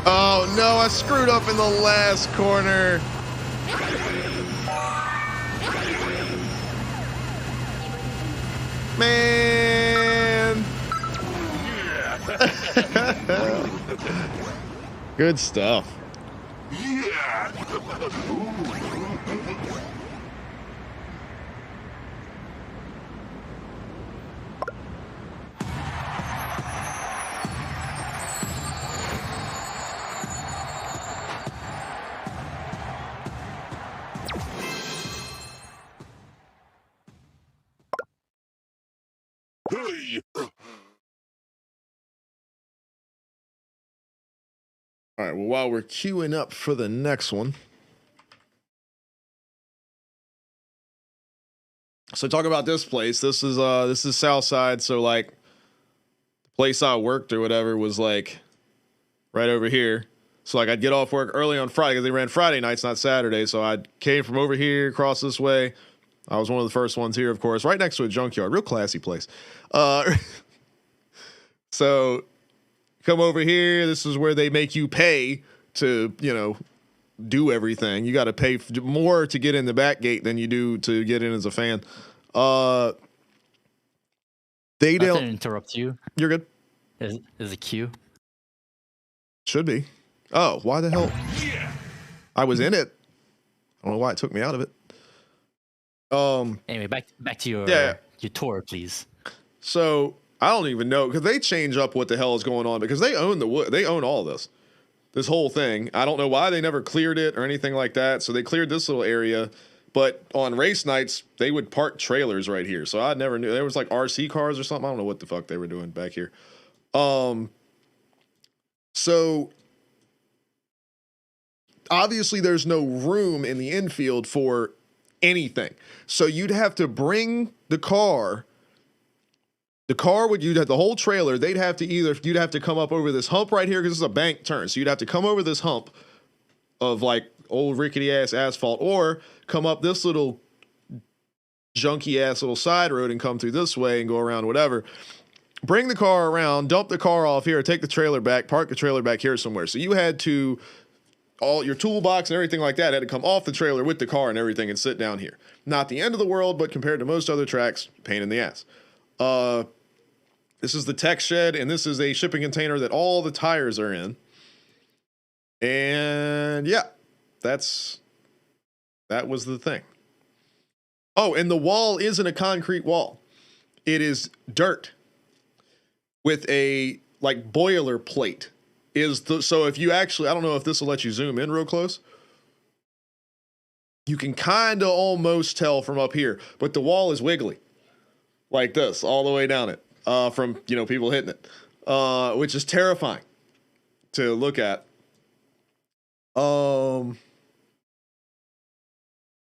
Speaker 1: Oh no, I screwed up in the last corner. Man. Good stuff. All right, well, while we're queuing up for the next one. So talk about this place. This is Southside, so like the place I worked or whatever was like right over here. So like I'd get off work early on Friday because they ran Friday nights, not Saturday. So I came from over here, across this way. I was one of the first ones here, of course, right next to a junkyard, real classy place. So come over here. This is where they make you pay to, you know, do everything. You got to pay more to get in the back gate than you do to get in as a fan. They don't
Speaker 2: interrupt you.
Speaker 1: You're good.
Speaker 2: Is a queue?
Speaker 1: Should be. Oh, why the hell? I was in it. I don't know why it took me out of it.
Speaker 2: Anyway, back to your tour, please.
Speaker 1: So I don't even know because they change up what the hell is going on because they own the wood. They own all this whole thing. I don't know why they never cleared it or anything like that. So they cleared this little area, but on race nights they would park trailers right here. So I never knew there was like RC cars or something. I don't know what the fuck they were doing back here. So obviously there's no room in the infield for anything. So you'd have to bring the car. You'd have the whole trailer. You'd have to come up over this hump right here because this is a bank turn. So you'd have to come over this hump of like old rickety ass asphalt or come up this little junky ass little side road and come through this way and go around whatever. Bring the car around, dump the car off here, take the trailer back, park the trailer back here somewhere. So you had to, all your toolbox and everything like that had to come off the trailer with the car and everything and sit down here. Not the end of the world, but compared to most other tracks, pain in the ass. This is the tech shed, and this is a shipping container that all the tires are in. And yeah, that was the thing. Oh, and the wall isn't a concrete wall. It is dirt with a like boiler plate. So if you actually, I don't know if this will let you zoom in real close. You can kind of almost tell from up here, but the wall is wiggly like this all the way down it from, people hitting it, which is terrifying to look at.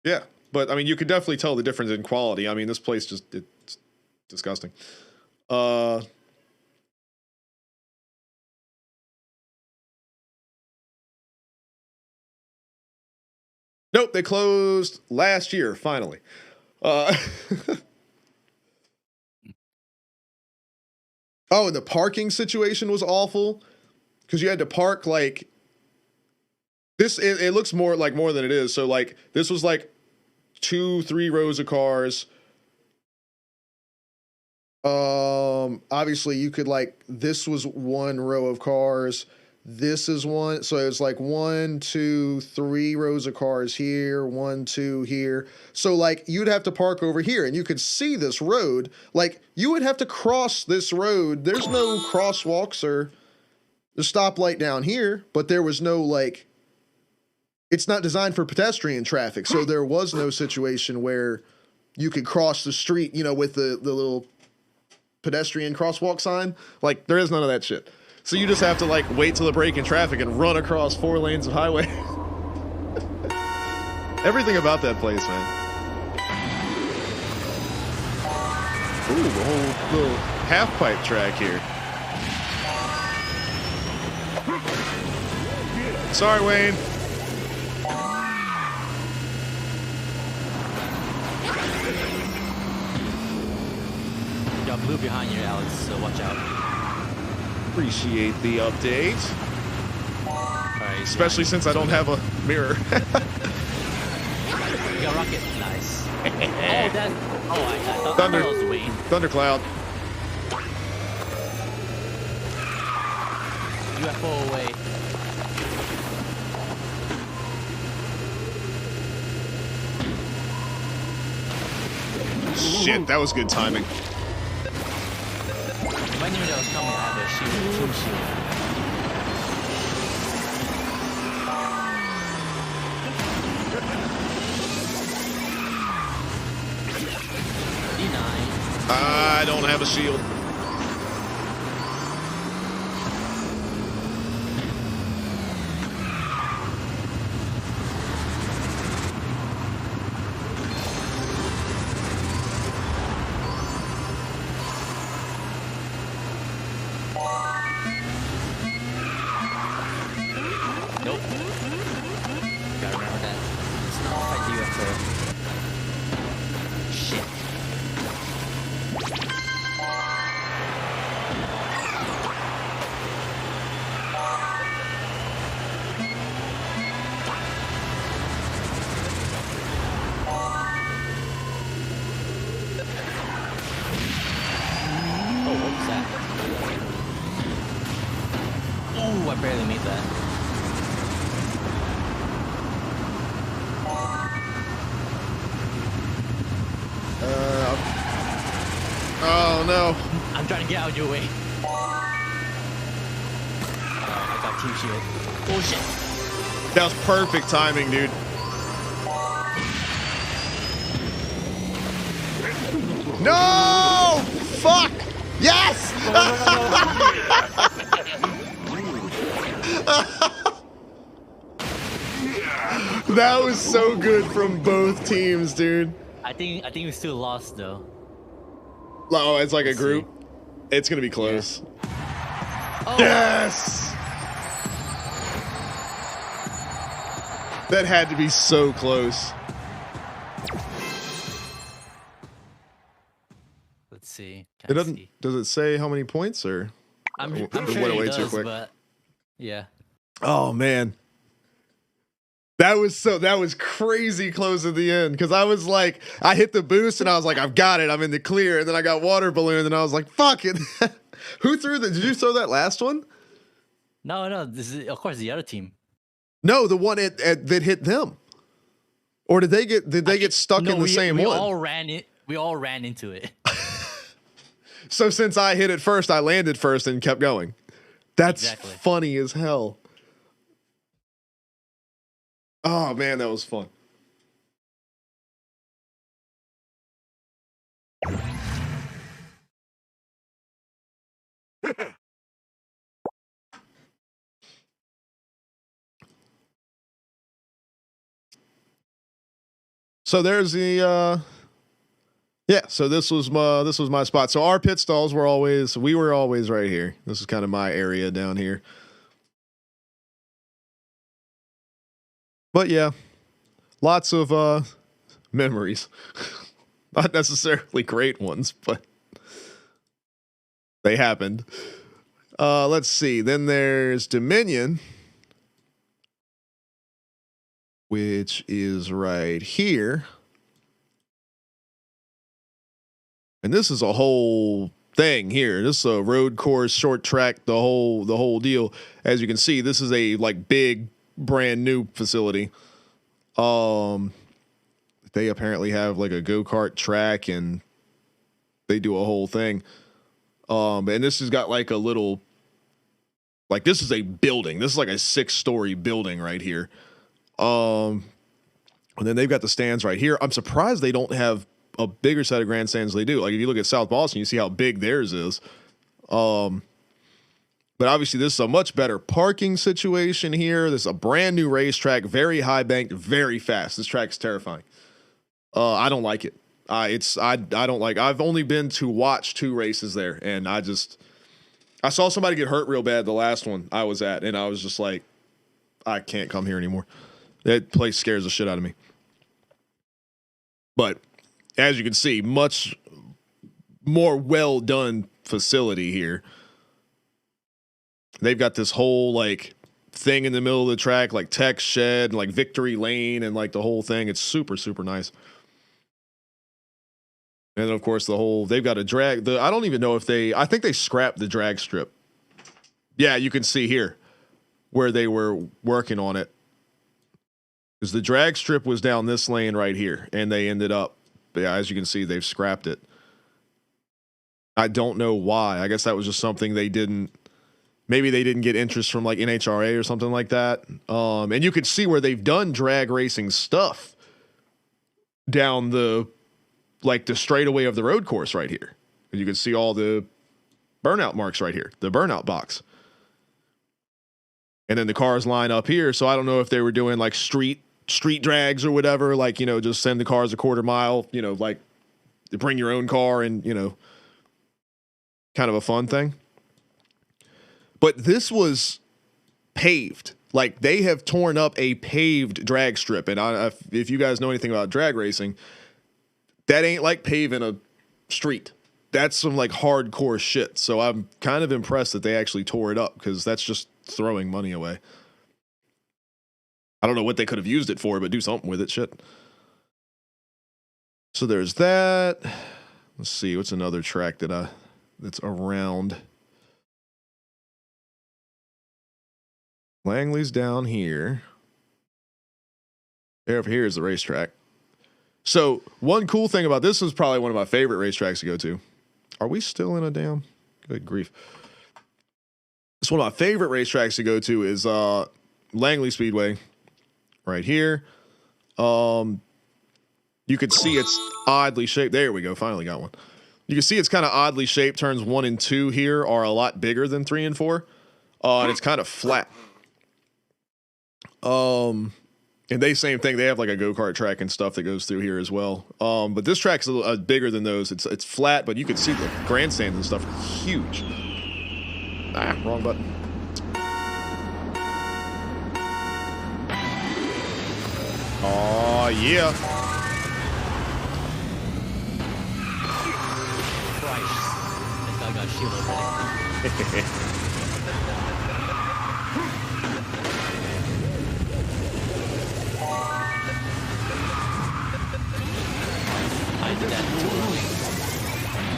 Speaker 1: Yeah, but I mean, you could definitely tell the difference in quality. I mean, this place it's disgusting. Nope, they closed last year, finally. Oh, and the parking situation was awful because you had to park like this. It looks more than it is. So like this was like 2-3 rows of cars. Obviously you could this was 1 row of cars. This is one. So it's like 1, 2, 3 rows of cars here, 1, 2 here. So you'd have to park over here and you could see this road. You would have to cross this road. There's no crosswalks or the stoplight down here, but there was no it's not designed for pedestrian traffic. So there was no situation where you could cross the street, with the little pedestrian crosswalk sign. There is none of that shit. So you just have to wait till the break in traffic and run across 4 lanes of highway. Everything about that place, man. Ooh, the whole little half pipe track here. Sorry, Wayne.
Speaker 2: You got blue behind you, Alex, so watch out.
Speaker 1: Appreciate the update.
Speaker 2: Alright,
Speaker 1: especially since I don't have a mirror.
Speaker 2: You got rocket. Nice. I thought
Speaker 1: Thunder.
Speaker 2: that was Wayne.
Speaker 1: Thundercloud.
Speaker 2: UFO away.
Speaker 1: Shit, that was good timing.
Speaker 2: If I knew that was coming, I have a shield, tool shield. D9.
Speaker 1: I don't have a shield.
Speaker 2: I barely made that.
Speaker 1: Oh no.
Speaker 2: I'm trying to get out of your way. I got team shield. Oh shit.
Speaker 1: That was perfect timing, dude. No! Fuck! Yes! That was so good from both teams, dude.
Speaker 2: I think we still lost though.
Speaker 1: Oh, it's like a group. It's gonna be close.
Speaker 2: Yeah. Oh.
Speaker 1: Yes! That had to be so close. It
Speaker 2: Let's
Speaker 1: doesn't.
Speaker 2: see.
Speaker 1: Does it say how many points or?
Speaker 2: I'm
Speaker 1: It
Speaker 2: sure
Speaker 1: went
Speaker 2: it
Speaker 1: away too
Speaker 2: does,
Speaker 1: quick.
Speaker 2: but yeah.
Speaker 1: Oh man. That was crazy close at the end because I was like, I hit the boost and I was like, I've got it, I'm in the clear, and then I got water balloon and I was like, fuck it. Who threw that? Did you throw that last one?
Speaker 2: No. This is of course the other team.
Speaker 1: No, the one that hit them. Or did they get stuck in the same
Speaker 2: we
Speaker 1: one?
Speaker 2: We all ran into it.
Speaker 1: So since I hit it first, I landed first and kept going. That's
Speaker 2: Exactly.
Speaker 1: funny as hell. Oh man, that was fun. So there's the yeah, so this was my spot. So our pit stalls were always right here. This is kind of my area down here. But yeah, lots of memories. Not necessarily great ones, but they happened. Let's see. Then there's Dominion, which is right here. And this is a whole thing here. This is a road course, short track, the whole deal. As you can see, this is a like big brand new facility. They apparently have like a go-kart track and they do a whole thing. And this has got like a little, like this is a building. This is like a 6-story building right here. And then they've got the stands right here. I'm surprised they don't have a bigger set of grandstands than they do. Like if you look at South Boston, you see how big theirs is. But obviously this is a much better parking situation here. This is a brand new racetrack, very high banked, very fast. This track is terrifying. I don't like it. I don't like. I've only been to watch 2 races there, and I saw somebody get hurt real bad the last one I was at, and I was just like, I can't come here anymore. That place scares the shit out of me. But as you can see, much more well done facility here. They've got this whole like thing in the middle of the track, like tech shed, and, like victory lane, and like the whole thing. It's super, super nice. And then of course they've got a drag. I don't even know if I think they scrapped the drag strip. Yeah, you can see here where they were working on it. Because the drag strip was down this lane right here, and they ended up, yeah, as you can see, they've scrapped it. I don't know why. I guess that was just something maybe they didn't get interest from like NHRA or something like that. And you could see where they've done drag racing stuff down the straightaway of the road course right here. And you can see all the burnout marks right here, the burnout box. And then the cars line up here. So I don't know if they were doing like street drags or whatever, like, just send the cars a quarter mile, like bring your own car and, kind of a fun thing. But this was paved. Like they have torn up a paved drag strip. And if you guys know anything about drag racing, that ain't like paving a street. That's some like hardcore shit. So I'm kind of impressed that they actually tore it up because that's just throwing money away. I don't know what they could have used it for, but do something with it. Shit. So there's that. Let's see. What's another track that's around? Langley's down here. Over here is the racetrack. So one cool thing about this is probably one of my favorite racetracks to go to. Are we still in a damn? Good grief. It's one of my favorite racetracks to go to is Langley Speedway right here. You could see it's oddly shaped. There we go. Finally got one. You can see it's kind of oddly shaped. Turns 1 and 2 here are a lot bigger than 3 and 4. And it's kind of flat. And same thing. They have like a go-kart track and stuff that goes through here as well. But this track's a little bigger than those. It's flat, but you can see the grandstands and stuff are huge. Wrong button. Oh yeah.
Speaker 2: Christ. shield already. I did that too early.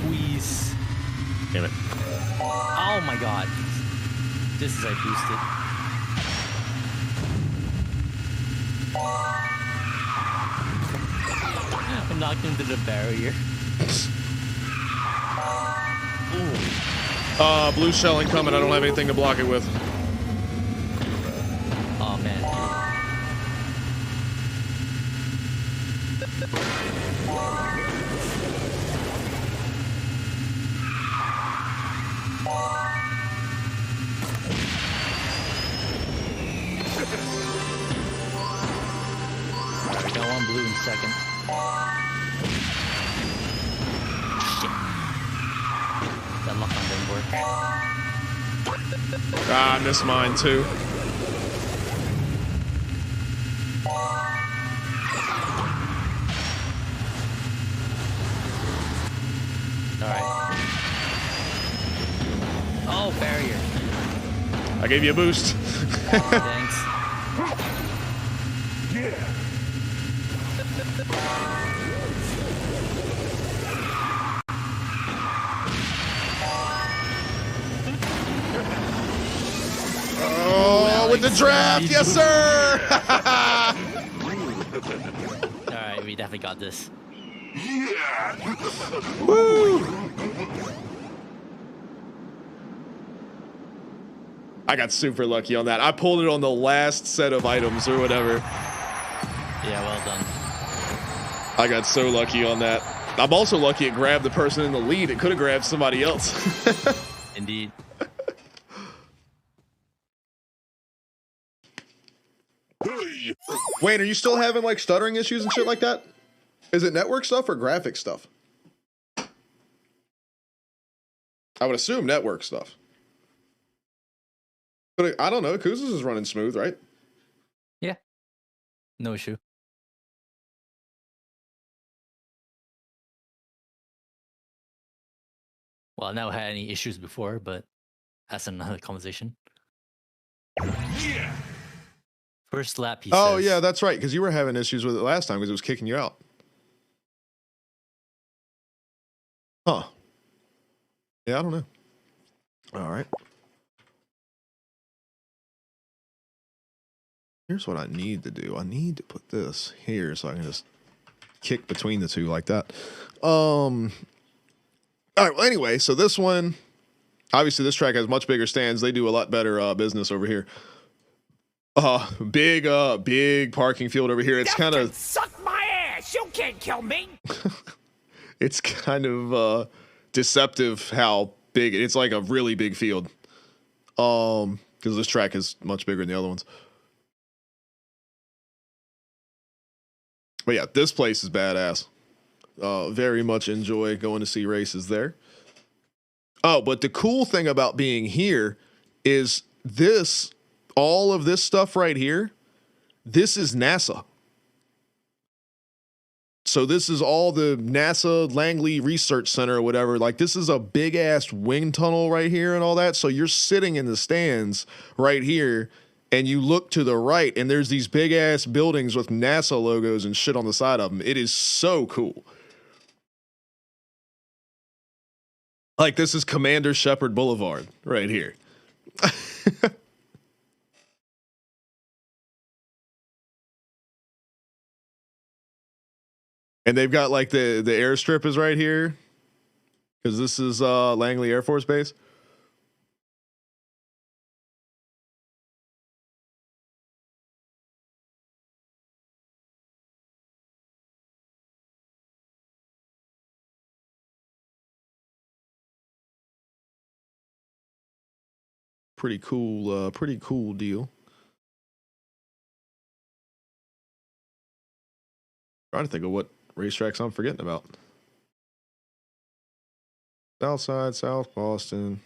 Speaker 2: Squeeze.
Speaker 1: Damn it.
Speaker 2: Oh my god. Just as I boosted. I knocked into the barrier.
Speaker 1: Blue shell incoming. I don't have anything to block it with.
Speaker 2: Oh man. Alright, got one blue in second. Shit. That lock on didn't work.
Speaker 1: Ah, I missed mine too.
Speaker 2: Alright. Oh, barrier.
Speaker 1: I gave you a boost.
Speaker 2: Thanks.
Speaker 1: Oh, with the draft, yes, sir.
Speaker 2: All right, we definitely got this.
Speaker 1: Woo! I got super lucky on that. I pulled it on the last set of items or whatever.
Speaker 2: Yeah, well done.
Speaker 1: I got so lucky on that. I'm also lucky it grabbed the person in the lead. It could have grabbed somebody else.
Speaker 2: Indeed.
Speaker 1: Wayne, are you still having like stuttering issues and shit like that? Is it network stuff or graphic stuff? I would assume network stuff. But I don't know. Kuz's is running smooth, right?
Speaker 2: Yeah. No issue. Well, I never had any issues before, but that's another conversation.
Speaker 3: Yeah.
Speaker 2: First lap, he
Speaker 1: Oh,
Speaker 2: says.
Speaker 1: yeah, that's right. Because you were having issues with it last time because it was kicking you out. Huh. Yeah, I don't know. All right. Here's what I need to do. I need to put this here so I can just kick between the two like that. All right. Well, anyway, so this one, obviously, this track has much bigger stands. They do a lot better business over here. Big parking field over here. It's kind of
Speaker 4: suck my ass. You can't kill me.
Speaker 1: it's kind of deceptive how big it's like a really big field. Because this track is much bigger than the other ones. But yeah, this place is badass. Very much enjoy going to see races there. Oh, but the cool thing about being here is all of this stuff right here, this is NASA. So this is all the NASA Langley Research Center or whatever. Like this is a big ass wind tunnel right here and all that. So you're sitting in the stands right here and you look to the right and there's these big ass buildings with NASA logos and shit on the side of them. It is so cool. Like this is Commander Shepard Boulevard right here. And they've got like the airstrip is right here because this is Langley Air Force Base. Pretty cool deal. Trying to think of what racetracks I'm forgetting about. Southside, South Boston,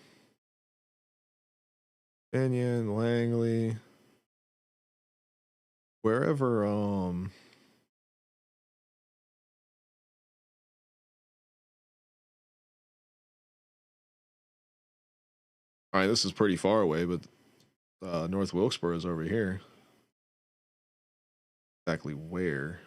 Speaker 1: Benyon, Langley, wherever. All right, this is pretty far away, but North Wilkesboro is over here. Exactly where?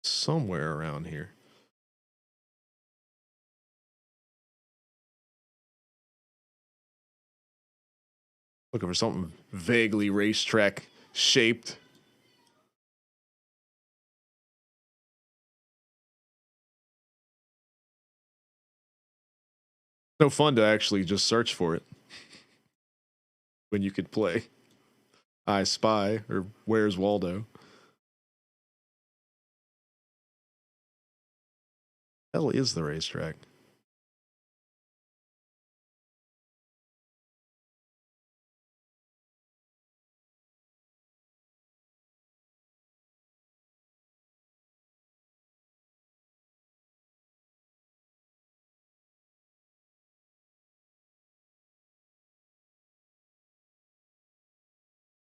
Speaker 1: Somewhere around here. Looking for something vaguely racetrack shaped. No fun to actually just search for it when you could play I Spy or Where's Waldo. Hell is the racetrack.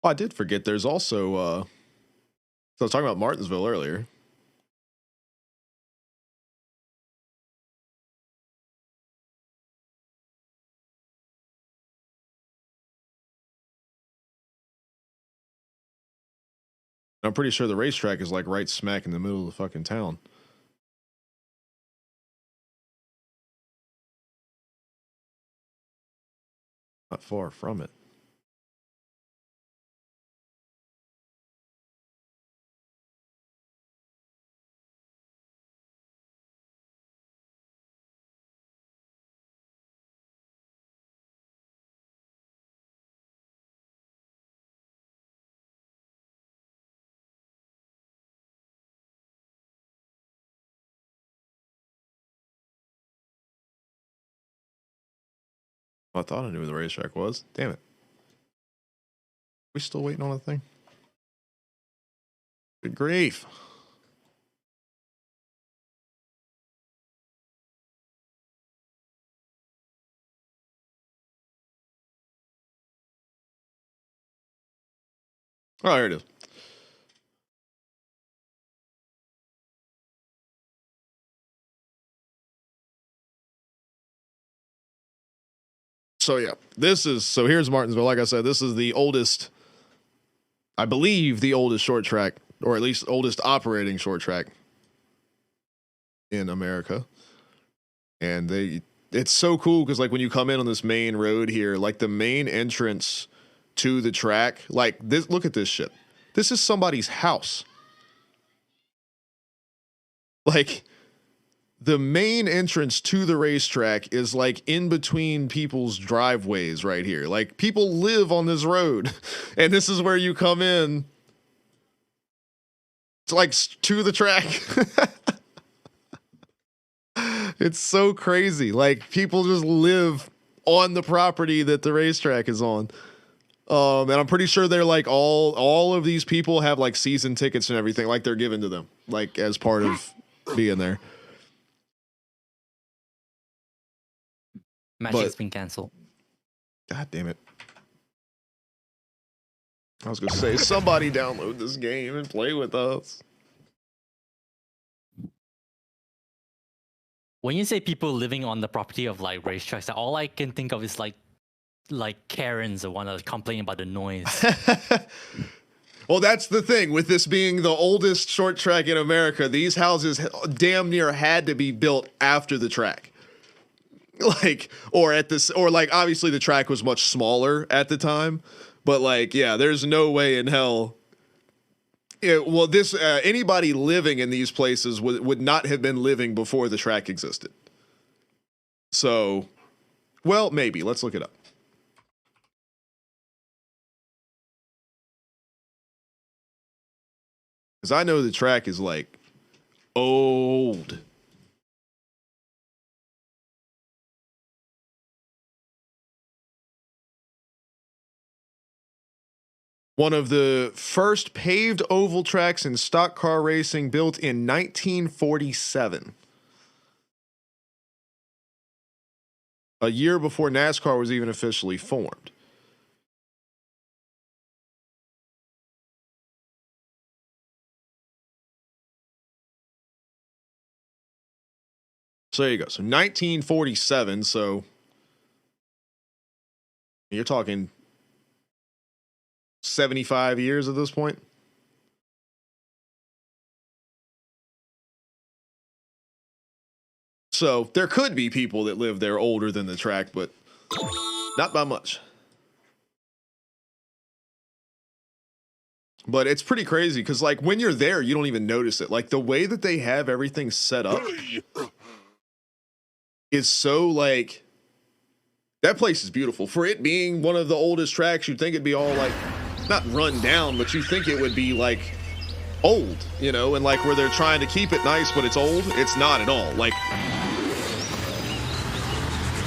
Speaker 1: Oh, I did forget there's also so I was talking about Martinsville earlier. I'm pretty sure the racetrack is like right smack in the middle of the fucking town. Not far from it. I thought I knew where the racetrack was. Damn it. We still waiting on a thing? Good grief. Oh, here it is. So yeah, here's Martinsville. Like I said, this is the oldest, I believe the oldest short track, or at least oldest operating short track in America. And it's so cool because like when you come in on this main road here, like the main entrance to the track, like this, look at this shit. This is somebody's house. Like the main entrance to the racetrack is like in between people's driveways right here. Like people live on this road and this is where you come in. It's like to the track. It's so crazy. Like people just live on the property that the racetrack is on. And I'm pretty sure they're like all of these people have like season tickets and everything, like they're given to them, like as part of being there.
Speaker 2: Match has been cancelled.
Speaker 1: God damn it. I was gonna say somebody download this game and play with us.
Speaker 2: When you say people living on the property of like racetracks, all I can think of is like Karens that want to complain about the noise.
Speaker 1: Well, that's the thing with this being the oldest short track in America. These houses damn near had to be built after the track. Like, or like obviously the track was much smaller at the time, but like, yeah, there's no way in hell. Anybody living in these places would not have been living before the track existed. So, well, maybe. Let's look it up. Because I know the track is like old. One of the first paved oval tracks in stock car racing, built in 1947. A year before NASCAR was even officially formed. So there you go. So 1947. So you're talking 75 years at this point. So there could be people that live there older than the track, but not by much. But it's pretty crazy because, like, when you're there, you don't even notice it. Like, the way that they have everything set up is so, like, that place is beautiful. For it being one of the oldest tracks, you'd think it'd be all, like, not run down, but you think it would be, like, old, you know? And, like, where they're trying to keep it nice, but it's old. It's not at all.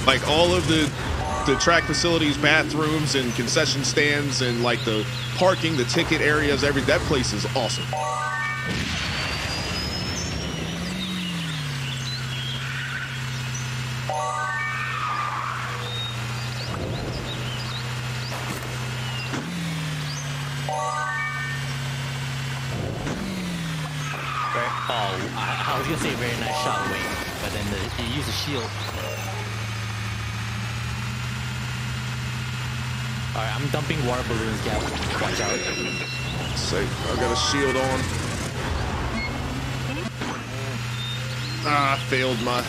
Speaker 1: Like all of the track facilities, bathrooms, and concession stands, and like the parking, the ticket areas, that place is awesome.
Speaker 2: I was gonna say very nice shot, Wayne, but then you use a shield. Alright, I'm dumping water balloons, Gab. Watch out.
Speaker 1: Safe. I've got a shield on. I failed my...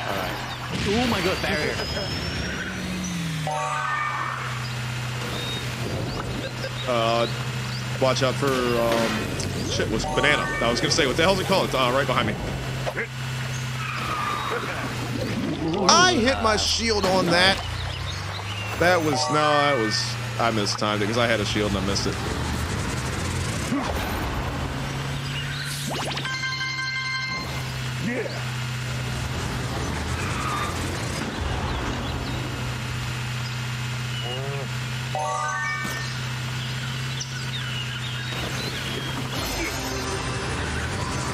Speaker 2: Alright. Oh my god, barrier.
Speaker 1: Watch out for, shit, what's banana? I was gonna say, what the hell's it called? It's right behind me. I hit my shield on that. I mistimed it because I had a shield and I missed it.
Speaker 3: Yeah.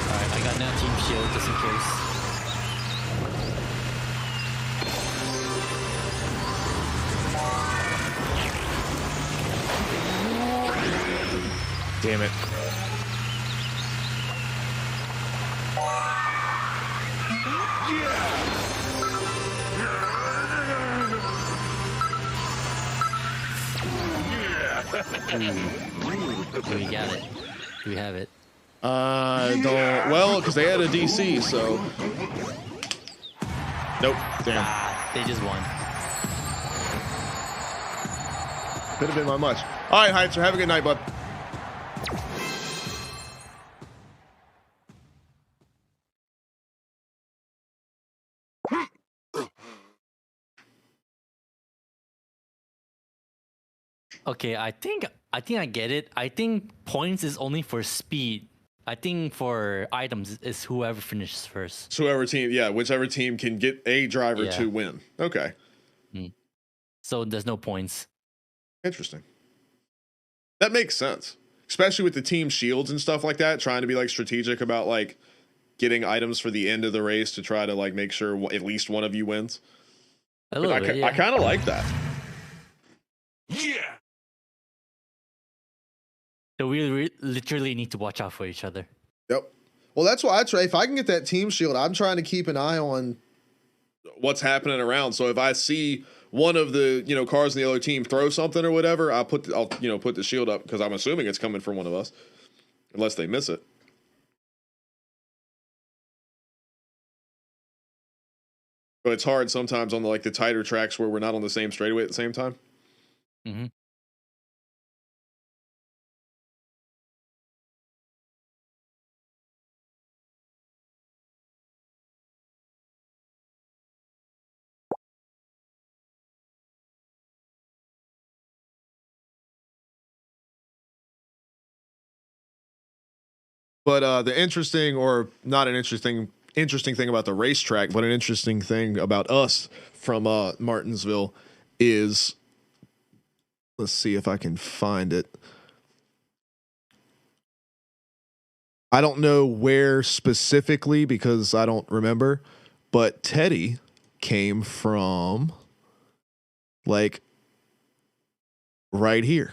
Speaker 2: Alright, I got now team shield just in case.
Speaker 1: Damn it.
Speaker 2: Do we got it? Do we have it?
Speaker 1: Don't. Well, because they had a DC, so. Nope. Damn.
Speaker 2: They just won.
Speaker 1: Could have been my much. All right, Heitzer. Have a good night, bud.
Speaker 2: Okay, I think I get it. I think points is only for speed. I think for items is whoever finishes first.
Speaker 1: So whichever team can get a driver to win. Okay.
Speaker 2: So there's no points.
Speaker 1: Interesting. That makes sense. Especially with the team shields and stuff like that, trying to be like strategic about like getting items for the end of the race to try to like make sure at least one of you wins.
Speaker 2: A little bit, yeah.
Speaker 1: I kind of like that.
Speaker 3: Yeah.
Speaker 2: So we literally need to watch out for each other.
Speaker 1: Yep. Well, that's why I try. If I can get that team shield, I'm trying to keep an eye on what's happening around. So if I see one of the cars in the other team throw something or whatever, I'll put the shield up because I'm assuming it's coming from one of us, unless they miss it. But it's hard sometimes on the tighter tracks where we're not on the same straightaway at the same time.
Speaker 2: Mm-hmm.
Speaker 1: But the interesting, or not an interesting thing about the racetrack, but an interesting thing about us from Martinsville is, let's see if I can find it. I don't know where specifically because I don't remember, but Teddy came from like right here.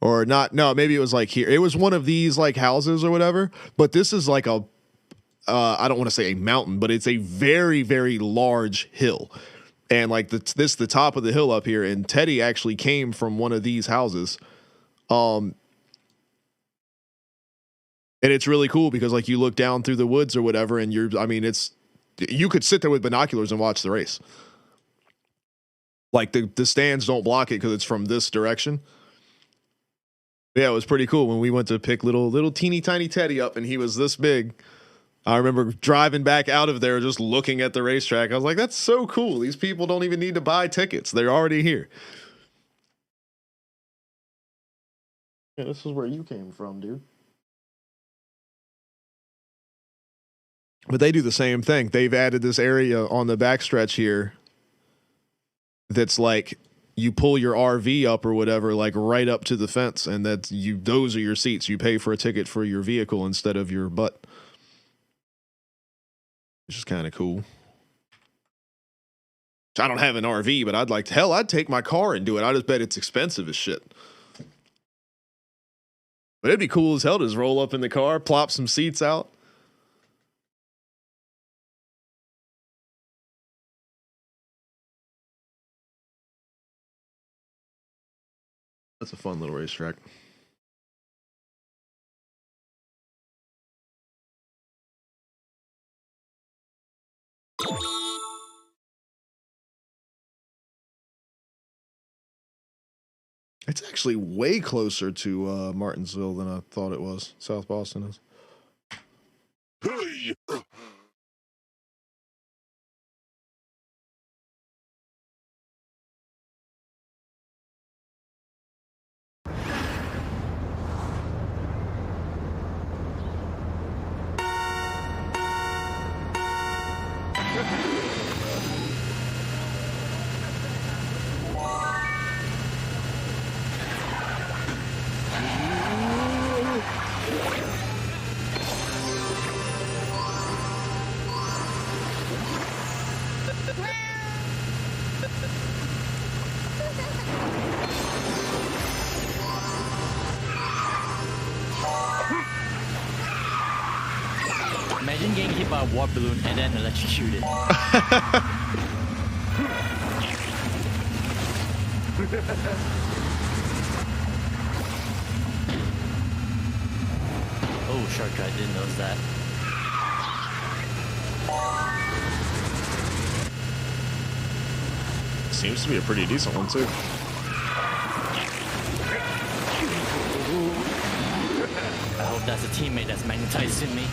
Speaker 1: Or not, no, maybe it was like here. It was one of these like houses or whatever, but this is like a I don't want to say a mountain, but it's a very, very large hill. And like the top of the hill up here, and Teddy actually came from one of these houses. And it's really cool because like you look down through the woods or whatever, and you could sit there with binoculars and watch the race. Like the stands don't block it because it's from this direction. Yeah, it was pretty cool when we went to pick little teeny tiny Teddy up, and he was this big. I remember driving back out of there just looking at the racetrack. I was like, that's so cool. These people don't even need to buy tickets. They're already here. Yeah, this is where you came from, dude. But they do the same thing. They've added this area on the backstretch here that's like you pull your RV up or whatever, like right up to the fence, and those are your seats. You pay for a ticket for your vehicle instead of your butt. Which is kind of cool. I don't have an RV, but I'd take my car and do it. I just bet it's expensive as shit. But it'd be cool as hell to just roll up in the car, plop some seats out. That's a fun little racetrack. It's actually way closer to Martinsville than I thought it was. South Boston is.
Speaker 2: Imagine getting hit by a water balloon and then electrocuted. Oh, shortcut, didn't notice that.
Speaker 1: Seems to be a pretty decent one, too.
Speaker 2: I hope that's a teammate that's magnetizing me.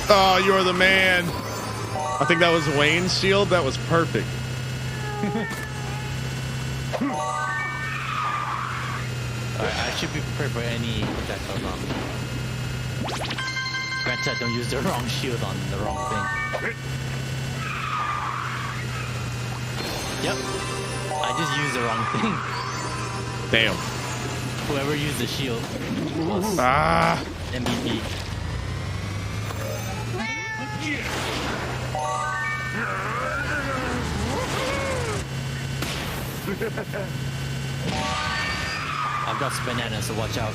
Speaker 1: Oh, you're the man. I think that was Wayne's shield. That was perfect.
Speaker 2: Alright, I should be prepared for any projectile bomb. Granted, don't use the wrong shield on the wrong thing. Yep. I just used the wrong thing.
Speaker 1: Damn.
Speaker 2: Whoever used the shield was MVP. I've got bananas, so watch out.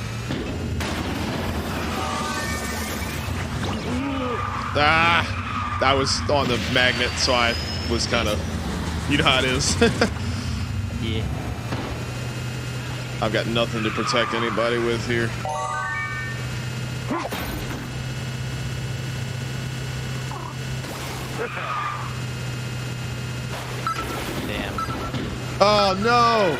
Speaker 1: I was on the magnet, so I was kind of You know how it is.
Speaker 2: Yeah.
Speaker 1: I've got nothing to protect anybody with here.
Speaker 2: Damn.
Speaker 1: Oh no!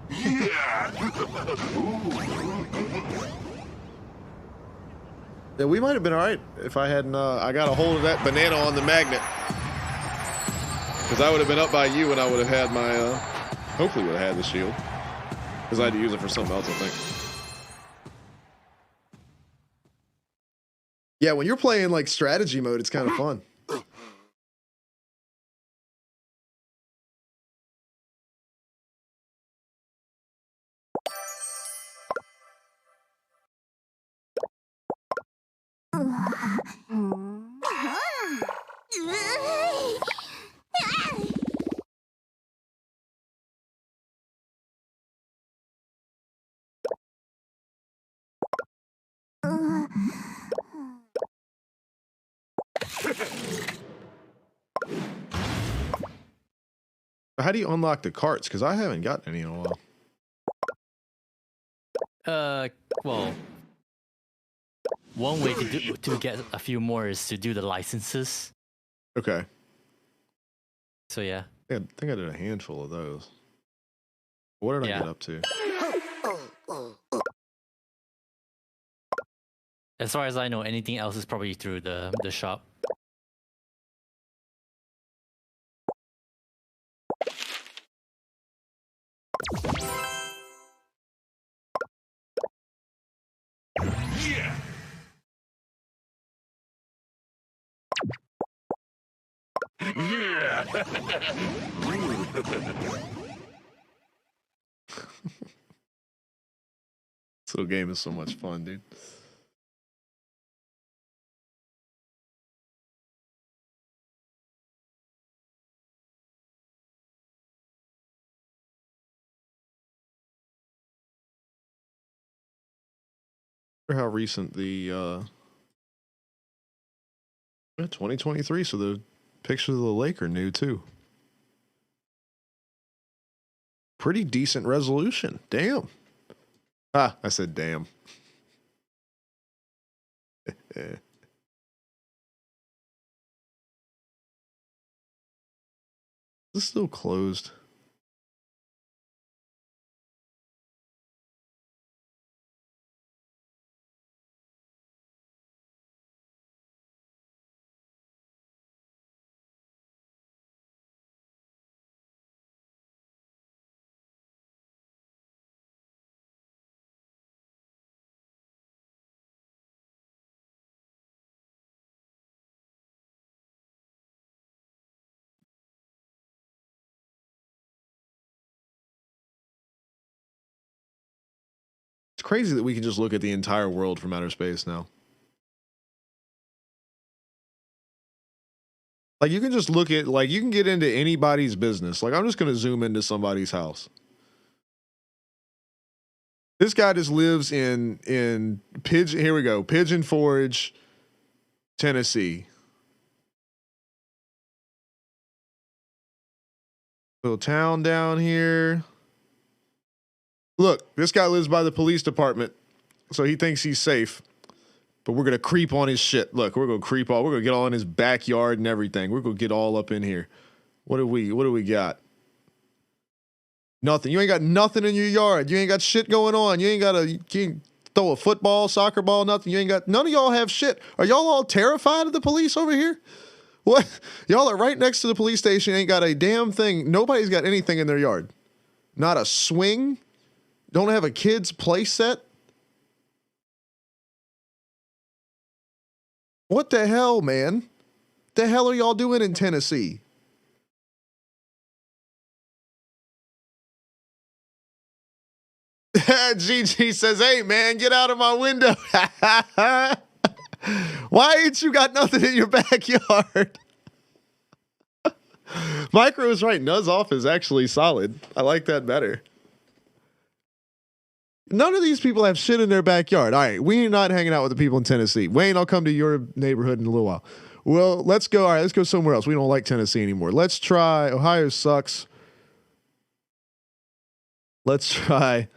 Speaker 2: Yeah.
Speaker 1: Yeah, we might have been all right if I hadn't. I got a hold of that banana on the magnet, because I would have been up by you, and I would have had my. Hopefully, would have had the shield, because I had to use it for something else, I think. Yeah, when you're playing like strategy mode, it's kind of fun. How do you unlock the carts? Because I haven't gotten any in a while.
Speaker 2: Well, one way to get a few more is to do the licenses.
Speaker 1: Okay.
Speaker 2: So yeah.
Speaker 1: I think I did a handful of those. What did I get up to?
Speaker 2: As far as I know, anything else is probably through the shop.
Speaker 1: This little game is so much fun, dude. How recent the 2023, so the pictures of the lake are new too. Pretty decent resolution. Damn. Ah, I said damn. This is still closed. It's crazy that we can just look at the entire world from outer space now. Like you can just look at, like you can get into anybody's business. Like I'm just going to zoom into somebody's house. This guy just lives in Pigeon. Here we go. Pigeon Forge, Tennessee. Little town down here. Look, this guy lives by the police department, so he thinks he's safe. But we're gonna creep on his shit. Look, we're gonna creep all. We're gonna get all in his backyard and everything. We're gonna get all up in here. What do we got? Nothing. You ain't got nothing in your yard. You ain't got shit going on. You can't throw a football, soccer ball, nothing. You ain't got, none of y'all have shit. Are y'all all terrified of the police over here? What? Y'all are right next to the police station. Ain't got a damn thing. Nobody's got anything in their yard. Not a swing. Don't have a kid's play set. What the hell, man? The hell are y'all doing in Tennessee? GG says, hey, man, get out of my window. Why ain't you got nothing in your backyard? Micro is right. Nuzz off is actually solid. I like that better. None of these people have shit in their backyard. All right, we are not hanging out with the people in Tennessee. Wayne, I'll come to your neighborhood in a little while. Well, let's go. All right, let's go somewhere else. We don't like Tennessee anymore. Let's try. Ohio sucks. Let's try.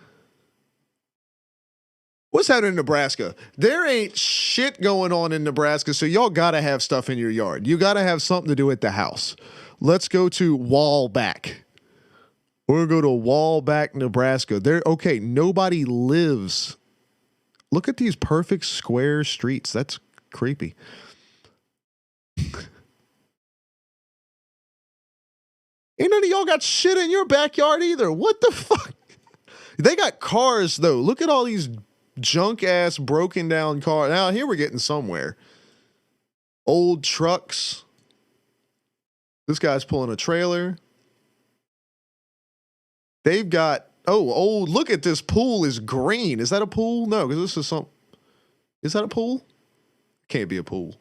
Speaker 1: What's happening in Nebraska? There ain't shit going on in Nebraska, so y'all gotta have stuff in your yard. You gotta have something to do at the house. Let's go to Wallback. We're gonna go to Wallback, Nebraska. There, okay, nobody lives. Look at these perfect square streets. That's creepy. Ain't none of y'all got shit in your backyard either. What the fuck? They got cars though. Look at all these junk ass broken down cars. Now here we're getting somewhere. Old trucks. This guy's pulling a trailer. They've got look at this pool is green. Is that a pool? No, because this is some. Is that a pool? Can't be a pool.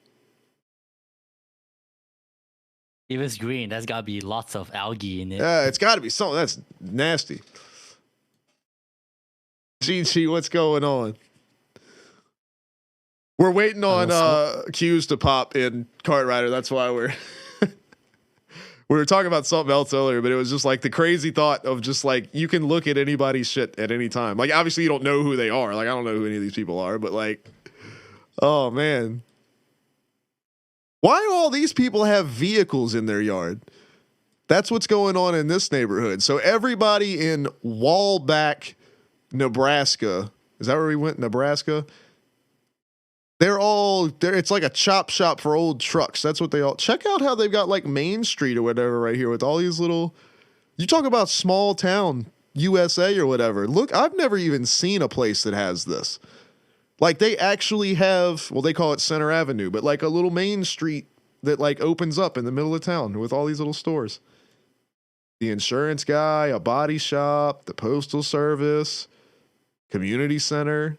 Speaker 2: If it's green, that's gotta be lots of algae in it.
Speaker 1: It's got to be something that's nasty. GG, what's going on? We're waiting on cues to pop in Kart Rider. That's why we were talking about something else earlier, but it was just like the crazy thought of just like you can look at anybody's shit at any time. Like obviously you don't know who they are. Like I don't know who any of these people are, but like, oh man. Why do all these people have vehicles in their yard? That's what's going on in this neighborhood. So everybody in Wallback, Nebraska, is that where we went? Nebraska? They're all there. It's like a chop shop for old trucks. That's what they all check out how they've got like Main Street or whatever right here with all these little, you talk about small town USA or whatever. Look, I've never even seen a place that has this. Like they actually have, well, they call it Center Avenue, but like a little main street that like opens up in the middle of town with all these little stores. The insurance guy, a body shop, the postal service, community center.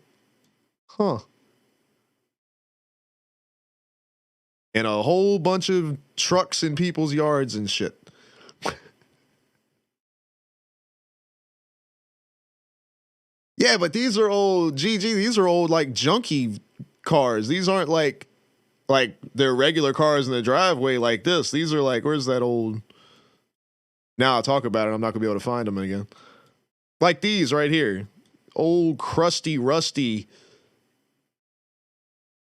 Speaker 1: Huh. And a whole bunch of trucks in people's yards and shit. Yeah, but these are old GG. These are old like junky cars. These aren't like they're regular cars in the driveway like this. These are like, where's that old? Now I'll talk about it. I'm not gonna be able to find them again. Like these right here, old crusty, rusty.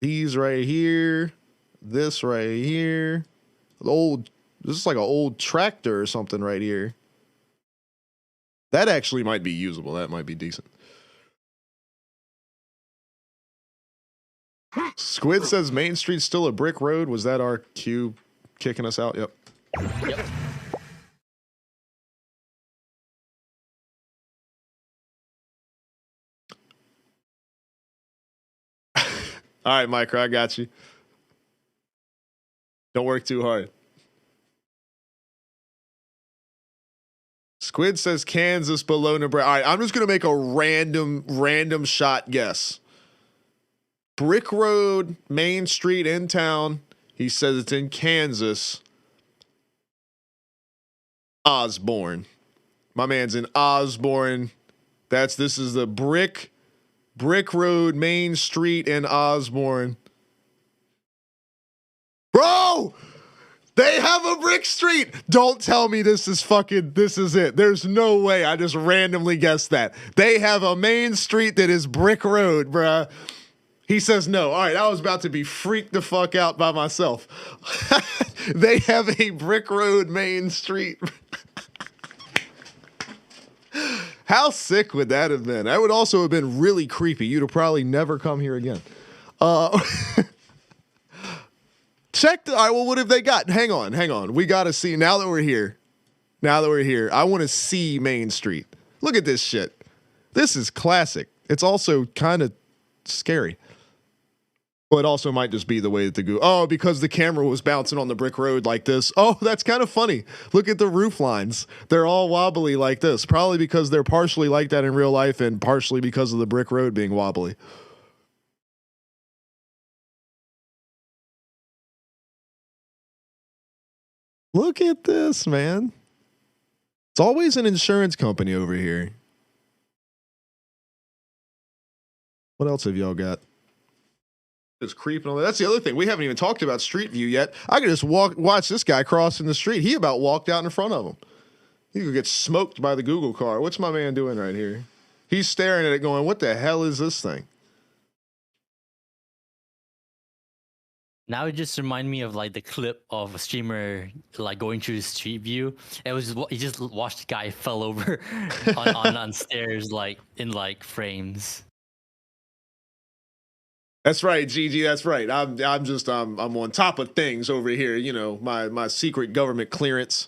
Speaker 1: These right here, this right here, old. This is like an old tractor or something right here. That actually might be usable. That might be decent. Squid says Main Street's still a brick road. Was that our cue kicking us out? Yep.
Speaker 2: Yep.
Speaker 1: All right, Micro, I got you. Don't work too hard. Squid says Kansas below Nebraska. All right, I'm just going to make a random shot guess. Brick Road, Main Street in town. He says it's in Kansas. Osborne. My man's in Osborne. This is the Brick Road, Main Street in Osborne. Bro! They have a brick street. Don't tell me this is it. There's no way I just randomly guessed that. They have a main street that is brick road, bruh. He says no. All right, I was about to be freaked the fuck out by myself. They have a brick road main street. How sick would that have been? That would also have been really creepy. You'd have probably never come here again. Check. All right, well, what have they got? Hang on. We got to see. Now that we're here, I want to see Main Street. Look at this shit. This is classic. It's also kind of scary. Well, it also might just be the way that because the camera was bouncing on the brick road like this. Oh, that's kind of funny. Look at the roof lines. They're all wobbly like this. Probably because they're partially like that in real life and partially because of the brick road being wobbly. Look at this, man. It's always an insurance company over here. What else have y'all got? Just creeping on. That's the other thing. We haven't even talked about Street View yet. I could just watch this guy crossing the street. He about walked out in front of him. He could get smoked by the Google car. What's my man doing right here? He's staring at it going, what the hell is this thing?
Speaker 2: Now it just remind me of like the clip of a streamer like going through Street View. It was he just watched the guy fell over on stairs like in like frames.
Speaker 1: That's right, Gigi. That's right. I'm on top of things over here. You know, my secret government clearance.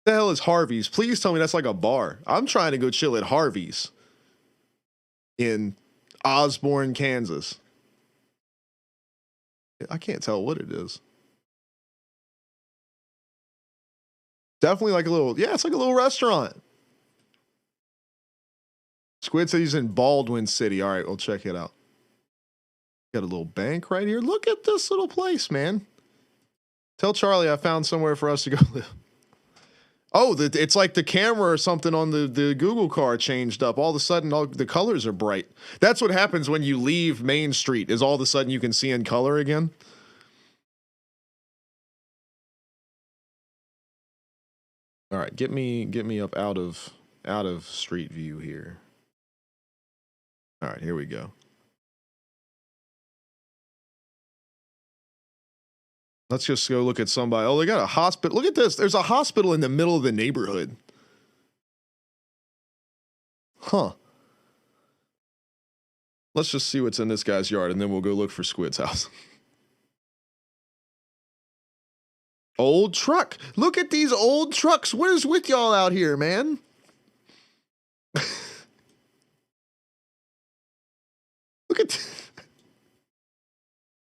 Speaker 1: The hell is Harvey's? Please tell me that's like a bar. I'm trying to go chill at Harvey's in Osborne, Kansas. I can't tell what it is. Definitely like a little, yeah, it's like a little restaurant. Squid said he's in Baldwin City. All right, we'll check it out. Got a little bank right here. Look at this little place, man. Tell Charlie I found somewhere for us to go live. Oh, it's like the camera or something on the Google car changed up. All of a sudden, all the colors are bright. That's what happens when you leave Main Street, is all of a sudden you can see in color again. All right, get me up out of Street View here. All right, here we go. Let's just go look at somebody. Oh, they got a hospital. Look at this. There's a hospital in the middle of the neighborhood. Huh. Let's just see what's in this guy's yard, and then we'll go look for Squid's house. Old truck. Look at these old trucks. What is with y'all out here, man? Look at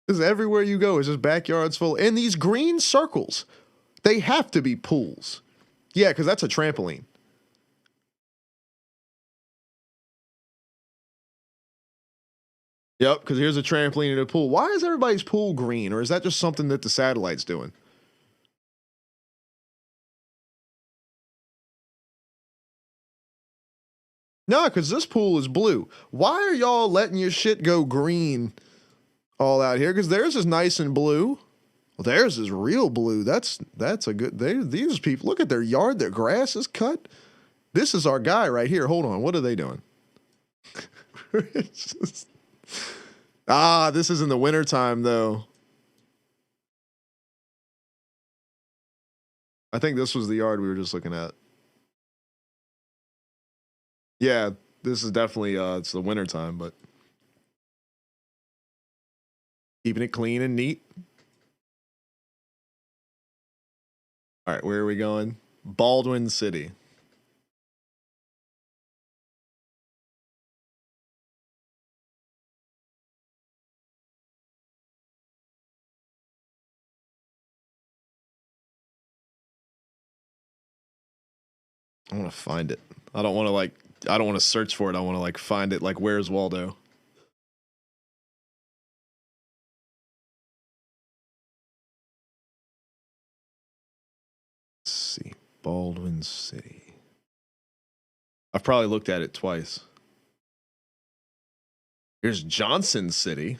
Speaker 1: this. Everywhere you go is just backyards full. And these green circles, they have to be pools. Yeah, because that's a trampoline. Yep, because here's a trampoline and a pool. Why is everybody's pool green? Or is that just something that the satellite's doing? No, because this pool is blue. Why are y'all letting your shit go green all out here? Because theirs is nice and blue. Well, theirs is real blue. That's a good. These people, look at their yard. Their grass is cut. This is our guy right here. Hold on. What are they doing? This is in the wintertime, though. I think this was the yard we were just looking at. Yeah, this is definitely, it's the wintertime, but keeping it clean and neat. All right, where are we going? Baldwin City. I want to find it. I don't want to search for it. I want to find it. Like, where's Waldo? Let's see. Baldwin City. I've probably looked at it twice. Here's Johnson City.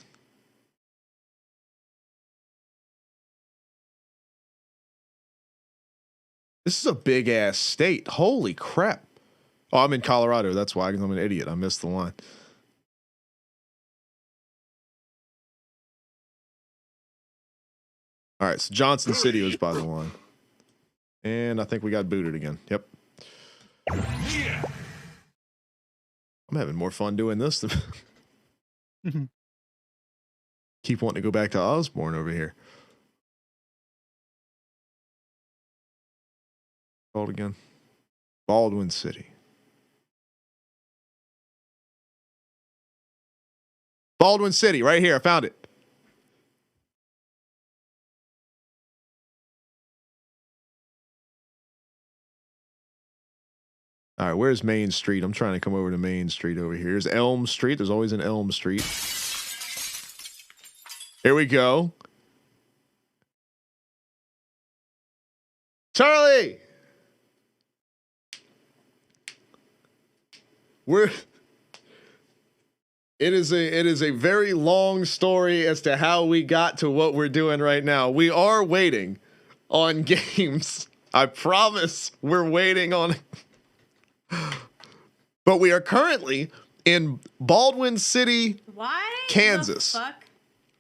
Speaker 1: This is a big ass state. Holy crap. Oh, I'm in Colorado. That's why, 'cause I'm an idiot. I missed the line. All right, so Johnson City was by the line. And I think we got booted again. Yep. I'm having more fun doing this than keep wanting to go back to Osborne over here. Called again. Baldwin City. Baldwin City, right here. I found it. All right, where's Main Street? I'm trying to come over to Main Street over here. There's Elm Street. There's always an Elm Street. Here we go. Charlie! we're it is a very long story as to how we got to what we're doing right now. We are waiting on games. I promise we're waiting on. But we are currently in Baldwin City,
Speaker 5: Why
Speaker 1: Kansas.
Speaker 5: the fuck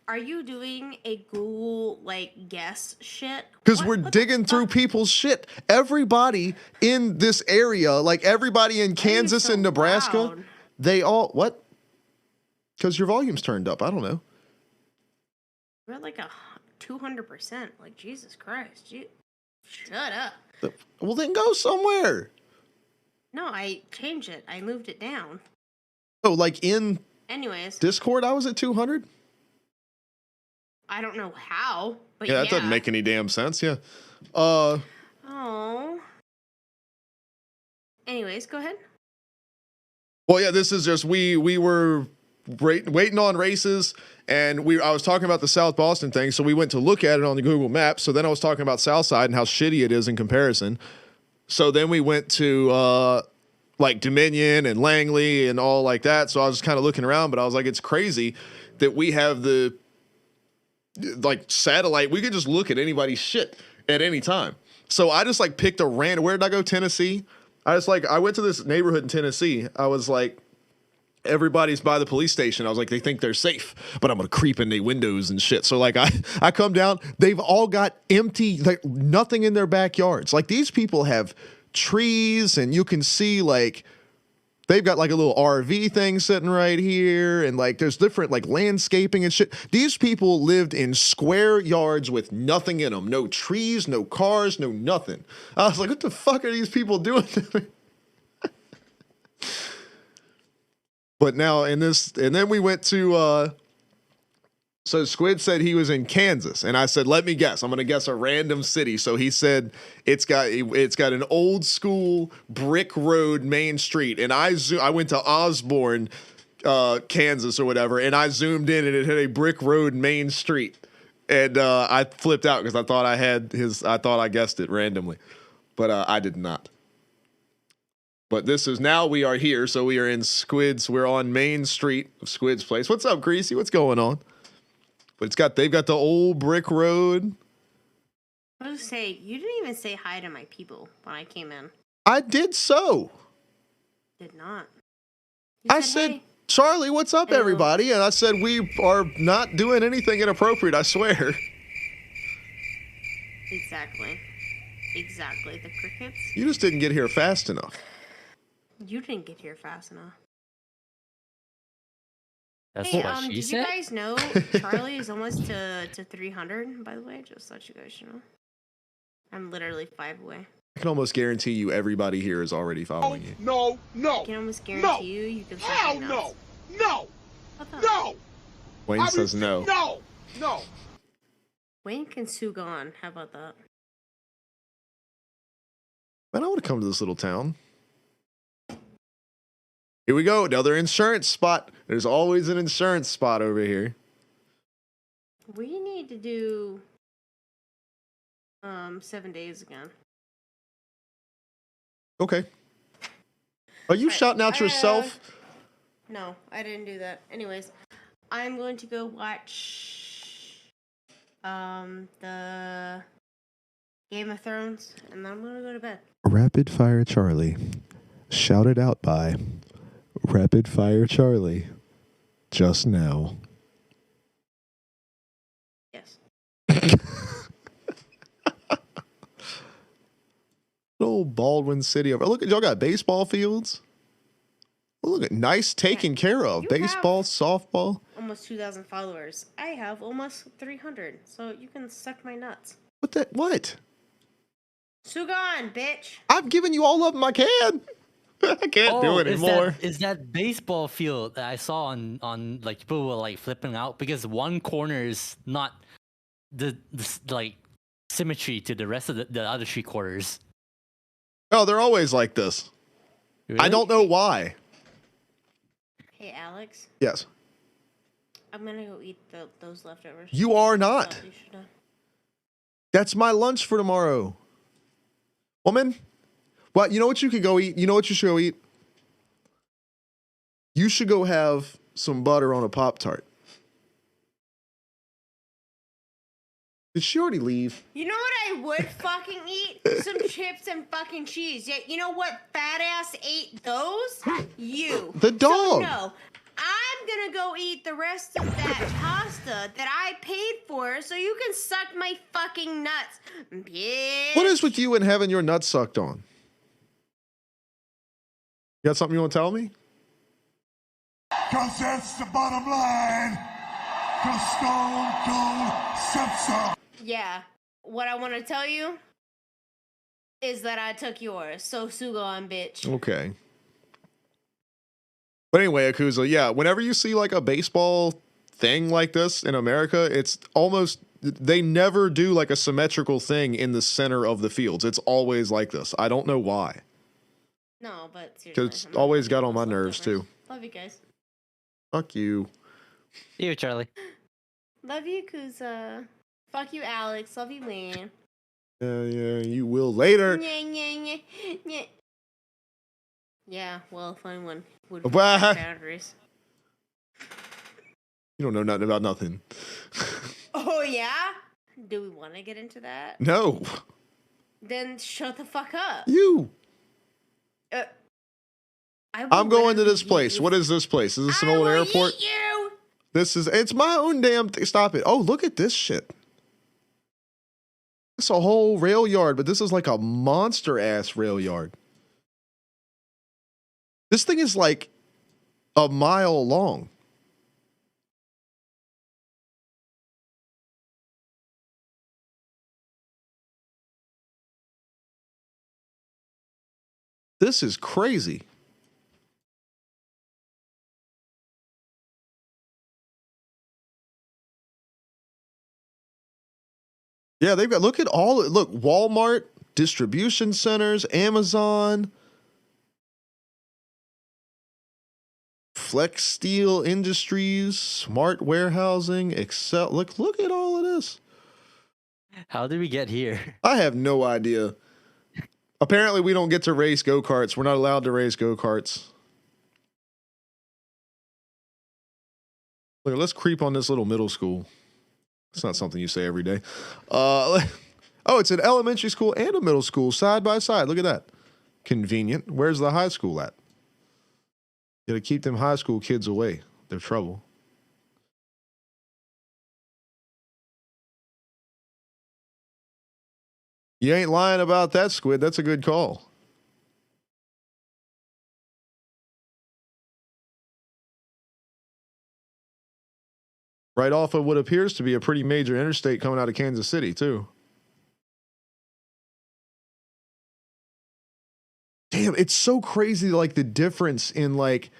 Speaker 5: are you doing a Google like guess shit?
Speaker 1: Because
Speaker 5: What-
Speaker 1: we're
Speaker 5: what the
Speaker 1: digging through
Speaker 5: fuck?
Speaker 1: people's shit. Everybody in this area, like everybody in
Speaker 5: Why are you
Speaker 1: Kansas
Speaker 5: so
Speaker 1: and Nebraska,
Speaker 5: loud?
Speaker 1: they all what? Because your volume's turned up. I don't know.
Speaker 5: We're at like 200%. Like Jesus Christ, shut up.
Speaker 1: Well, then go somewhere.
Speaker 5: No, I changed it. I moved it down.
Speaker 1: Oh, like in
Speaker 5: Anyways,
Speaker 1: Discord, I was at 200.
Speaker 5: I don't know how, but
Speaker 1: Yeah, that doesn't make any damn sense. Yeah.
Speaker 5: Oh. Anyways, go ahead.
Speaker 1: Well, yeah, this is just we were waiting on races, and I was talking about the South Boston thing, so we went to look at it on the Google Maps. So then I was talking about Southside and how shitty it is in comparison. So then we went to like Dominion and Langley and all like that. So I was just kind of looking around, but I was like, it's crazy that we have the like satellite. We could just look at anybody's shit at any time. So I just like picked a random. Where did I go? Tennessee. I went to this neighborhood in Tennessee. I was like, everybody's by the police station. I was like, they think they're safe, but I'm gonna creep in their windows and shit. So like I come down, they've all got empty, like nothing in their backyards. Like these people have trees, and you can see like they've got like a little RV thing sitting right here, and like there's different like landscaping and shit. These people lived in square yards with nothing in them. No trees, no cars, no nothing. I was like, what the fuck are these people doing? But now in this, and then we went to, so Squid said he was in Kansas, and I said, let me guess. I'm going to guess a random city. So he said it's got an old school brick road main street. And I went to Osborne, Kansas or whatever, and I zoomed in and it had a brick road main street. And I flipped out because I thought I guessed it randomly, but I did not. But now we are here, so we are in Squid's. We're on Main Street of Squid's place. What's up, Greasy? What's going on? But they've got the old brick road.
Speaker 5: I was say you didn't even say hi to my people when I came in.
Speaker 1: I did so.
Speaker 5: Did not. You
Speaker 1: I said,
Speaker 5: hey.
Speaker 1: Charlie, what's up,
Speaker 5: Hello.
Speaker 1: everybody? And I said, we are not doing anything inappropriate, I swear.
Speaker 5: Exactly. The crickets.
Speaker 1: You just didn't get here fast enough.
Speaker 5: You didn't get here fast enough.
Speaker 2: That's
Speaker 5: Hey,
Speaker 2: what she
Speaker 5: did
Speaker 2: said.
Speaker 5: you guys know Charlie is almost to 300? By the way, just let you guys know. I'm literally 5 away.
Speaker 1: I can almost guarantee you everybody here is already following you.
Speaker 3: No, no,
Speaker 5: I can almost guarantee you can.
Speaker 3: hell no, no,
Speaker 5: What the?
Speaker 3: no.
Speaker 1: Wayne says no.
Speaker 3: No, no.
Speaker 5: Wayne can sue on. How about that?
Speaker 1: Man, I want to come to this little town. Here we go, another insurance spot. There's always an insurance spot over here.
Speaker 5: We need to do 7 days again.
Speaker 1: Okay. Are you shouting out yourself?
Speaker 5: No, I didn't do that. Anyways, I'm going to go watch the Game of Thrones, and then I'm gonna go to bed.
Speaker 1: Rapid Fire Charlie. Shouted out by Rapid Fire Charlie just now.
Speaker 5: Yes.
Speaker 1: Old Baldwin City over. Look at y'all got baseball fields. Look at nice taken care of.
Speaker 5: You
Speaker 1: Baseball, softball.
Speaker 5: Almost 2,000 followers. I have almost 300, so you can suck my nuts.
Speaker 1: What?
Speaker 5: Sugan, bitch.
Speaker 1: I've given you all of them I can. I can't do it anymore.
Speaker 2: Is that baseball field that I saw on like people were like flipping out because one corner is not the like symmetry to the rest of the other 3 quarters.
Speaker 1: Oh, they're always like this.
Speaker 2: Really?
Speaker 1: I don't know why.
Speaker 5: Hey, Alex.
Speaker 1: Yes.
Speaker 5: I'm gonna go eat those leftovers.
Speaker 1: You are not.
Speaker 5: Thought you should have.
Speaker 1: That's my lunch for tomorrow. Woman, well, you know what you could go eat? You know what you should go eat? You should go have some butter on a Pop-Tart. Did she already leave?
Speaker 5: You know what I would fucking eat? Some chips and fucking cheese. Yeah, you know what fat ass ate those? You.
Speaker 1: The dog.
Speaker 5: So no, I'm gonna go eat the rest of that pasta that I paid for so you can suck my fucking nuts. Bitch.
Speaker 1: What is with you and having your nuts sucked on? You got something you want to tell me?
Speaker 6: Cause that's the bottom line. Cause Stone Cold said so.
Speaker 5: Yeah, what I want to tell you is that I took yours. So Sugon, bitch.
Speaker 1: Okay. But anyway, Akuza, yeah, whenever you see like a baseball thing like this in America, it's almost, they never do like a symmetrical thing in the center of the fields. It's always like this. I don't know why.
Speaker 5: No, but seriously.
Speaker 1: Because it's
Speaker 5: I'm not
Speaker 1: always
Speaker 5: gonna
Speaker 1: got
Speaker 5: eat
Speaker 1: on my
Speaker 5: those
Speaker 1: nerves too.
Speaker 5: leftovers. Love you guys.
Speaker 1: Fuck you.
Speaker 2: See you, Charlie.
Speaker 5: Love you, Kuza. Fuck you, Alex. Love you, Lane.
Speaker 1: Yeah, you will later.
Speaker 5: Yeah, well, if anyone would
Speaker 1: Bah.
Speaker 5: respect boundaries.
Speaker 1: You don't know nothing about nothing.
Speaker 5: Oh, yeah? Do we want to get into that?
Speaker 1: No.
Speaker 5: Then shut the fuck up.
Speaker 1: You.
Speaker 5: I will
Speaker 1: I'm going to
Speaker 5: literally
Speaker 1: this place.
Speaker 5: eat you.
Speaker 1: What is this place? Is this an
Speaker 5: I
Speaker 1: old
Speaker 5: will
Speaker 1: airport?
Speaker 5: eat you.
Speaker 1: It's my own damn thing. Stop it. Oh, look at this shit. It's a whole rail yard, but this is like a monster ass rail yard. This thing is like a mile long. This is crazy. Yeah, they've got, look at all, look, Walmart, distribution centers, Amazon, Flex Steel Industries, Smart Warehousing, Excel. Look at all of this.
Speaker 2: How did we get here?
Speaker 1: I have no idea. Apparently, we don't get to race go-karts. We're not allowed to race go-karts. Look, let's creep on this little middle school. It's not something you say every day. Oh, it's an elementary school and a middle school side by side. Look at that. Convenient. Where's the high school at? You gotta keep them high school kids away. They're trouble. You ain't lying about that, Squid. That's a good call. Right off of what appears to be a pretty major interstate coming out of Kansas City, too. Damn, it's so crazy, like, the difference in, like,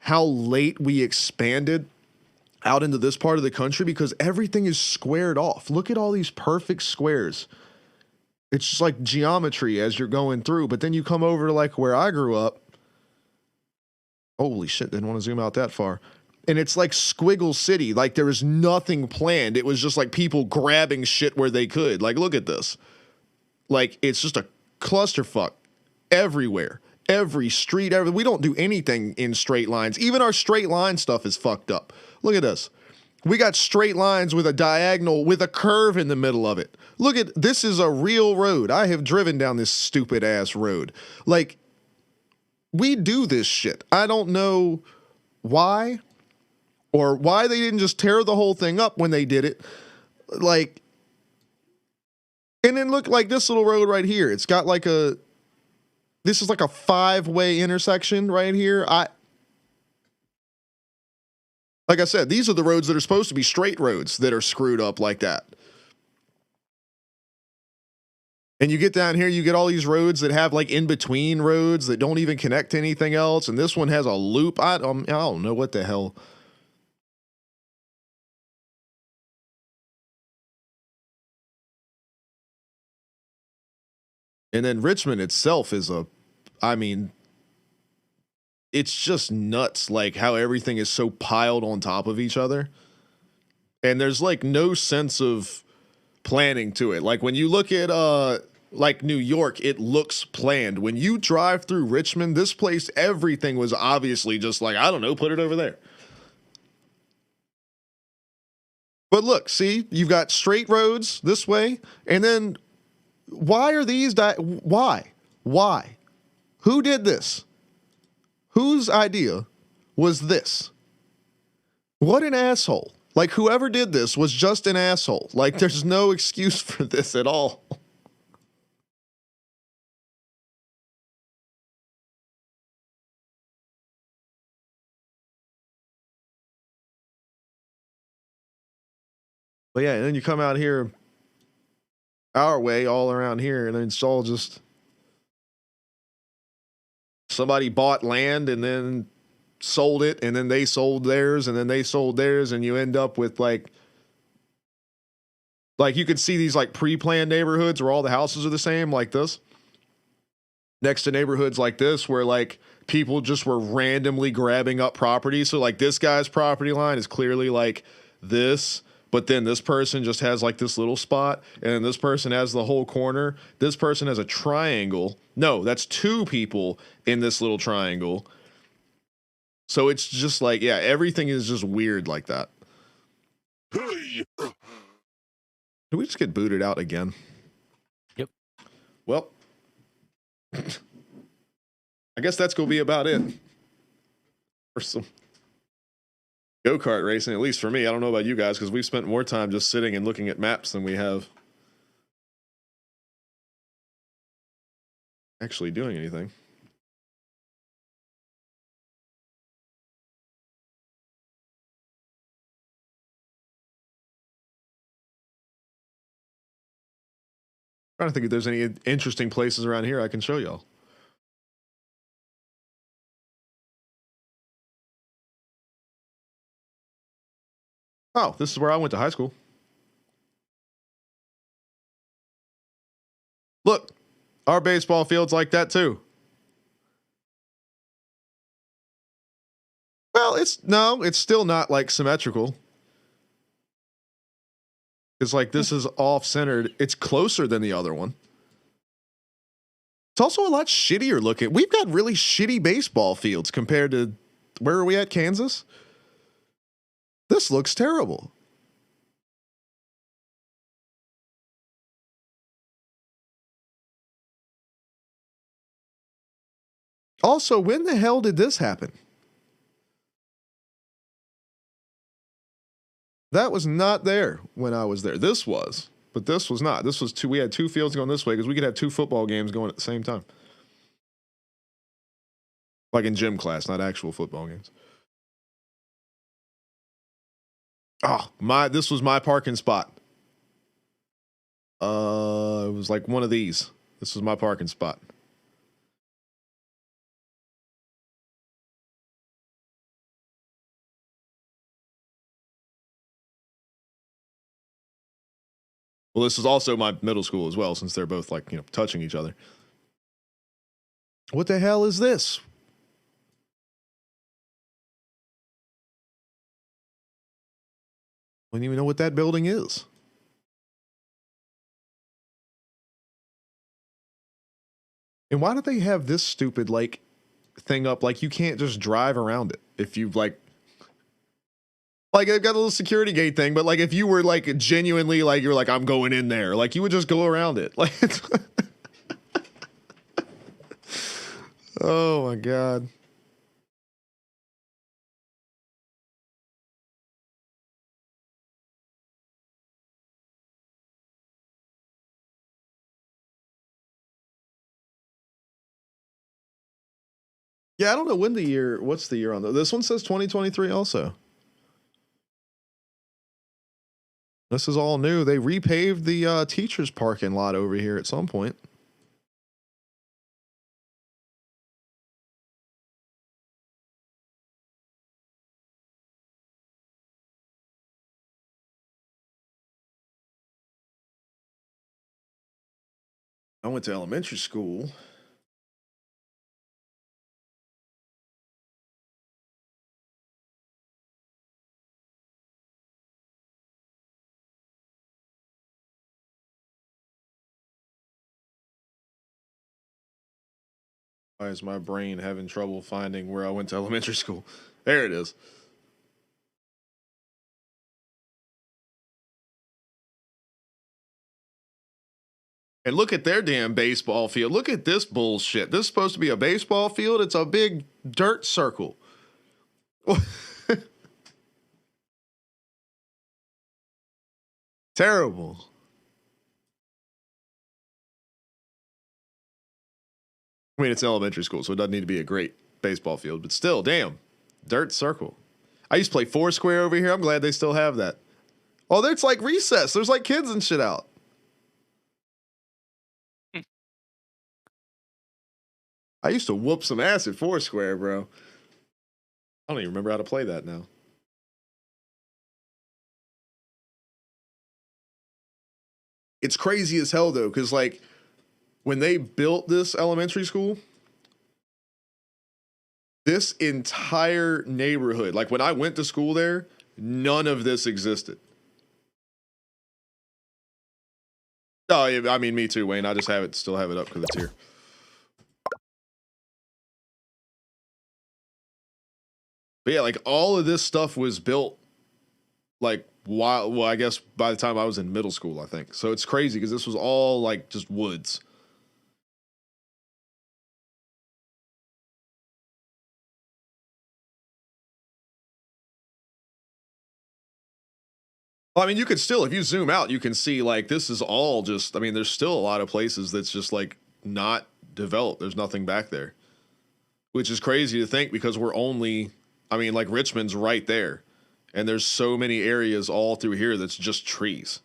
Speaker 1: how late we expanded out into this part of the country because everything is squared off. Look at all these perfect squares. It's just like geometry as you're going through. But then you come over to, like, where I grew up. Holy shit, didn't want to zoom out that far. And it's like Squiggle City. Like, there was nothing planned. It was just like people grabbing shit where they could. Like, look at this. Like, it's just a clusterfuck everywhere. Every street, we don't do anything in straight lines. Even our straight line stuff is fucked up. Look at this. We got straight lines with a diagonal, with a curve in the middle of it. Look at, this is a real road. I have driven down this stupid ass road. Like, we do this shit. I don't know why. Or why they didn't just tear the whole thing up when they did it. Like, and then look, like this little road right here. It's got like this is like a 5-way intersection right here. Like I said, these are the roads that are supposed to be straight roads that are screwed up like that. And you get down here, you get all these roads that have like in-between roads that don't even connect to anything else. And this one has a loop. I don't know what the hell. And then Richmond itself is it's just nuts, like how everything is so piled on top of each other. And there's like no sense of planning to it. Like when you look at like New York, it looks planned. When you drive through Richmond, this place, everything was obviously just like, I don't know, put it over there. But look, see, you've got straight roads this way, and then why are these why? Why? Who did this? Whose idea was this? What an asshole. Like, whoever did this was just an asshole. Like, there's no excuse for this at all. But yeah, and then you come out here our way, all around here, and then it's all just somebody bought land and then sold it, and then they sold theirs, and then they sold theirs, and you end up with like you could see these like pre-planned neighborhoods where all the houses are the same, like this, next to neighborhoods like this where like people just were randomly grabbing up property. So like this guy's property line is clearly like this, but then this person just has like this little spot, and then this person has the whole corner. This person has a triangle. No, that's two people in this little triangle. So it's just like, yeah, everything is just weird like that. Did we just get booted out again?
Speaker 2: Yep.
Speaker 1: Well, I guess that's going to be about it for some go-kart racing, at least for me. I don't know about you guys, because we've spent more time just sitting and looking at maps than we have actually doing anything. Trying to think if there's any interesting places around here I can show y'all. Oh, this is where I went to high school. Look, our baseball field's like that too. Well, it's still not like symmetrical. It's like this is off-centered. It's closer than the other one. It's also a lot shittier looking. We've got really shitty baseball fields compared to, where are we at, Kansas? This looks terrible. Also, when the hell did this happen? That was not there when I was there. This was, but this was not. This was we had two fields going this way because we could have two football games going at the same time. Like in gym class, not actual football games. Oh, this was my parking spot. It was like one of these. This was my parking spot. Well, this is also my middle school as well, since they're both like, touching each other. What the hell is this? I don't even know what that building is. And why do they have this stupid like thing up? Like you can't just drive around it if you like they've got a little security gate thing, but like if you were like genuinely like you're like I'm going in there, like you would just go around it. Like oh my god. Yeah, I don't know when what's the year on this one says 2023 also. This is all new. They repaved the teachers parking lot over here at some point. I went to elementary school. Why is my brain having trouble finding where I went to elementary school? There it is. And look at their damn baseball field. Look at this bullshit. This is supposed to be a baseball field. It's a big dirt circle. Terrible. I mean, it's elementary school, so it doesn't need to be a great baseball field, but still, damn. Dirt circle. I used to play Foursquare over here. I'm glad they still have that. Oh, there's like recess. There's like kids and shit out. I used to whoop some ass at Foursquare, bro. I don't even remember how to play that now. It's crazy as hell, though, because, like, when they built this elementary school, this entire neighborhood, like, when I went to school there, none of this existed. Oh, yeah, I mean, me too, Wayne. I just still have it up because it's here. But yeah, like all of this stuff was built like well, I guess by the time I was in middle school, I think. So it's crazy because this was all like just woods. Well, I mean, you could still, if you zoom out, you can see like this is all just, I mean, there's still a lot of places that's just like not developed. There's nothing back there, which is crazy to think because we're only, I mean, like Richmond's right there. And there's so many areas all through here that's just trees.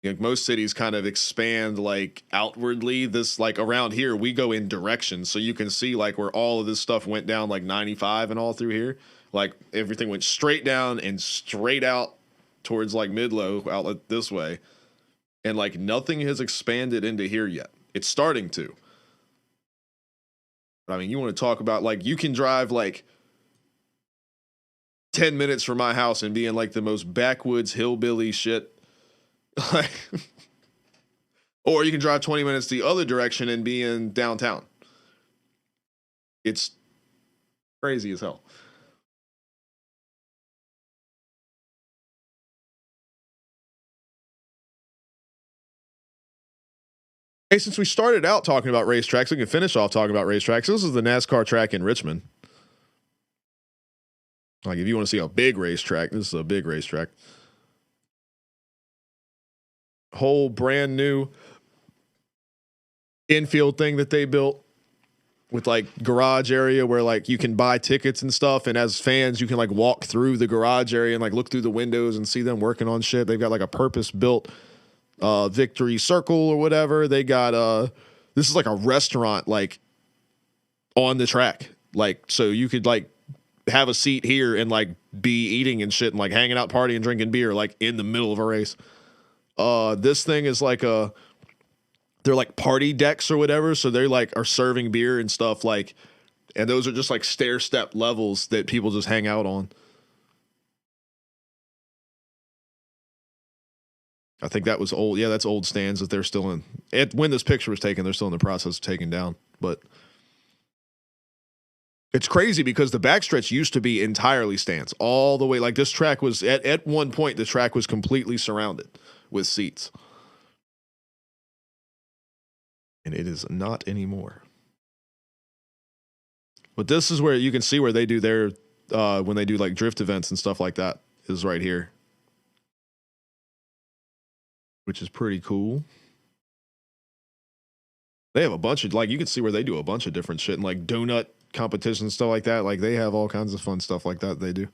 Speaker 1: Like most cities kind of expand like outwardly. This like around here, we go in directions. So you can see like where all of this stuff went down like 95 and all through here. Like everything went straight down and straight out towards like Midlow outlet this way. And like nothing has expanded into here yet. It's starting to. But I mean, you want to talk about like you can drive like 10 minutes from my house and be in like the most backwoods hillbilly shit. Like, or you can drive 20 minutes the other direction and be in downtown. It's crazy as hell. Hey, since we started out talking about racetracks, we can finish off talking about racetracks. This is the NASCAR track in Richmond. Like, if you want to see a big racetrack, this is a big racetrack. Whole brand new infield thing that they built with like garage area where like you can buy tickets and stuff. And as fans, you can like walk through the garage area and like look through the windows and see them working on shit. They've got like a purpose built victory circle or whatever. They got this is like a restaurant like on the track. Like, so you could like have a seat here and like be eating and shit and like hanging out, partying, drinking beer, like in the middle of a race. This thing is like they're like party decks or whatever. So they like are serving beer and stuff like, and those are just like stair step levels that people just hang out on. I think that was old. Yeah, that's old stands that they're still in. When this picture was taken, they're still in the process of taking down. But it's crazy because the backstretch used to be entirely stands all the way. Like this track was at one point, the track was completely surrounded with seats. And it is not anymore. But this is where you can see where they do their, when they do like drift events and stuff like that, is right here. Which is pretty cool. They have a bunch of, like, you can see where they do a bunch of different shit and like donut competitions, stuff like that. Like they have all kinds of fun stuff like that they do.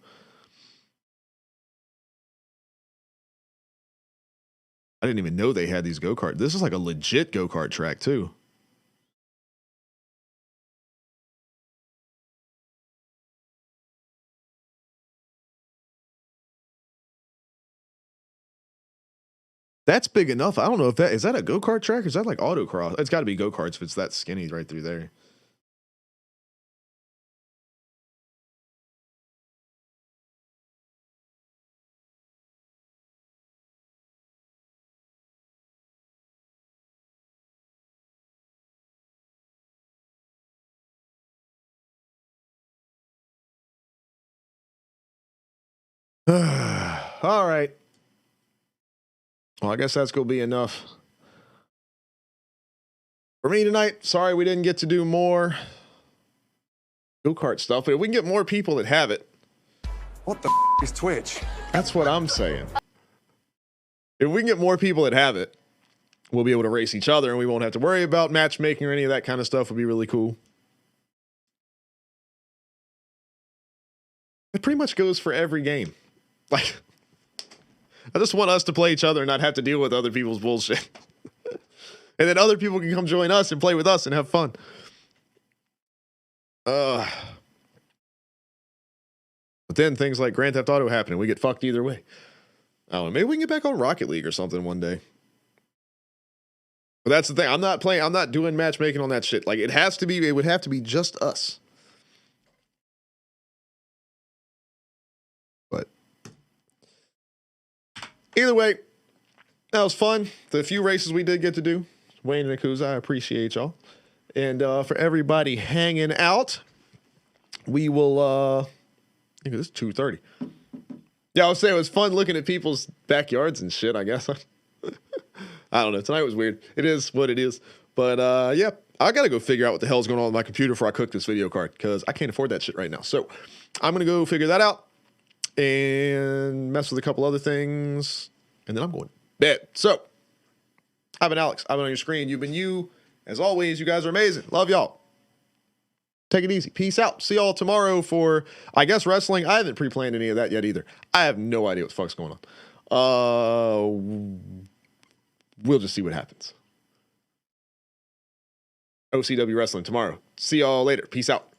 Speaker 1: I didn't even know they had these go-kart. This is like a legit go-kart track too. That's big enough. I don't know if that is that a go-kart track or is that like autocross? It's got to be go-karts if it's that skinny right through there. All right. Well, I guess that's going to be enough for me tonight. Sorry we didn't get to do more go-kart stuff, but if we can get more people that have it.
Speaker 6: What the is Twitch?
Speaker 1: That's what I'm saying. If we can get more people that have it, we'll be able to race each other and we won't have to worry about matchmaking or any of that kind of stuff. Would be really cool. It pretty much goes for every game. Like, I just want us to play each other and not have to deal with other people's bullshit. And then other people can come join us and play with us and have fun. But then things like Grand Theft Auto happen and we get fucked either way. I don't know. Maybe we can get back on Rocket League or something one day. But that's the thing. I'm not doing matchmaking on that shit. Like, it would have to be just us. But either way, that was fun. The few races we did get to do, Wayne and Akuza, I appreciate y'all. And for everybody hanging out, we will, I think this is 2:30. Yeah, I was saying it was fun looking at people's backyards and shit, I guess. I don't know. Tonight was weird. It is what it is. But yeah, I got to go figure out what the hell's going on with my computer before I cook this video card because I can't afford that shit right now. So I'm going to go figure that out and mess with a couple other things. And then I'm going to bed. So I've been Alex. I've been on your screen. You've been you. As always, you guys are amazing. Love y'all. Take it easy. Peace out. See y'all tomorrow for, I guess, wrestling. I haven't pre-planned any of that yet either. I have no idea what the fuck's going on. We'll just see what happens. OCW Wrestling tomorrow. See y'all later. Peace out.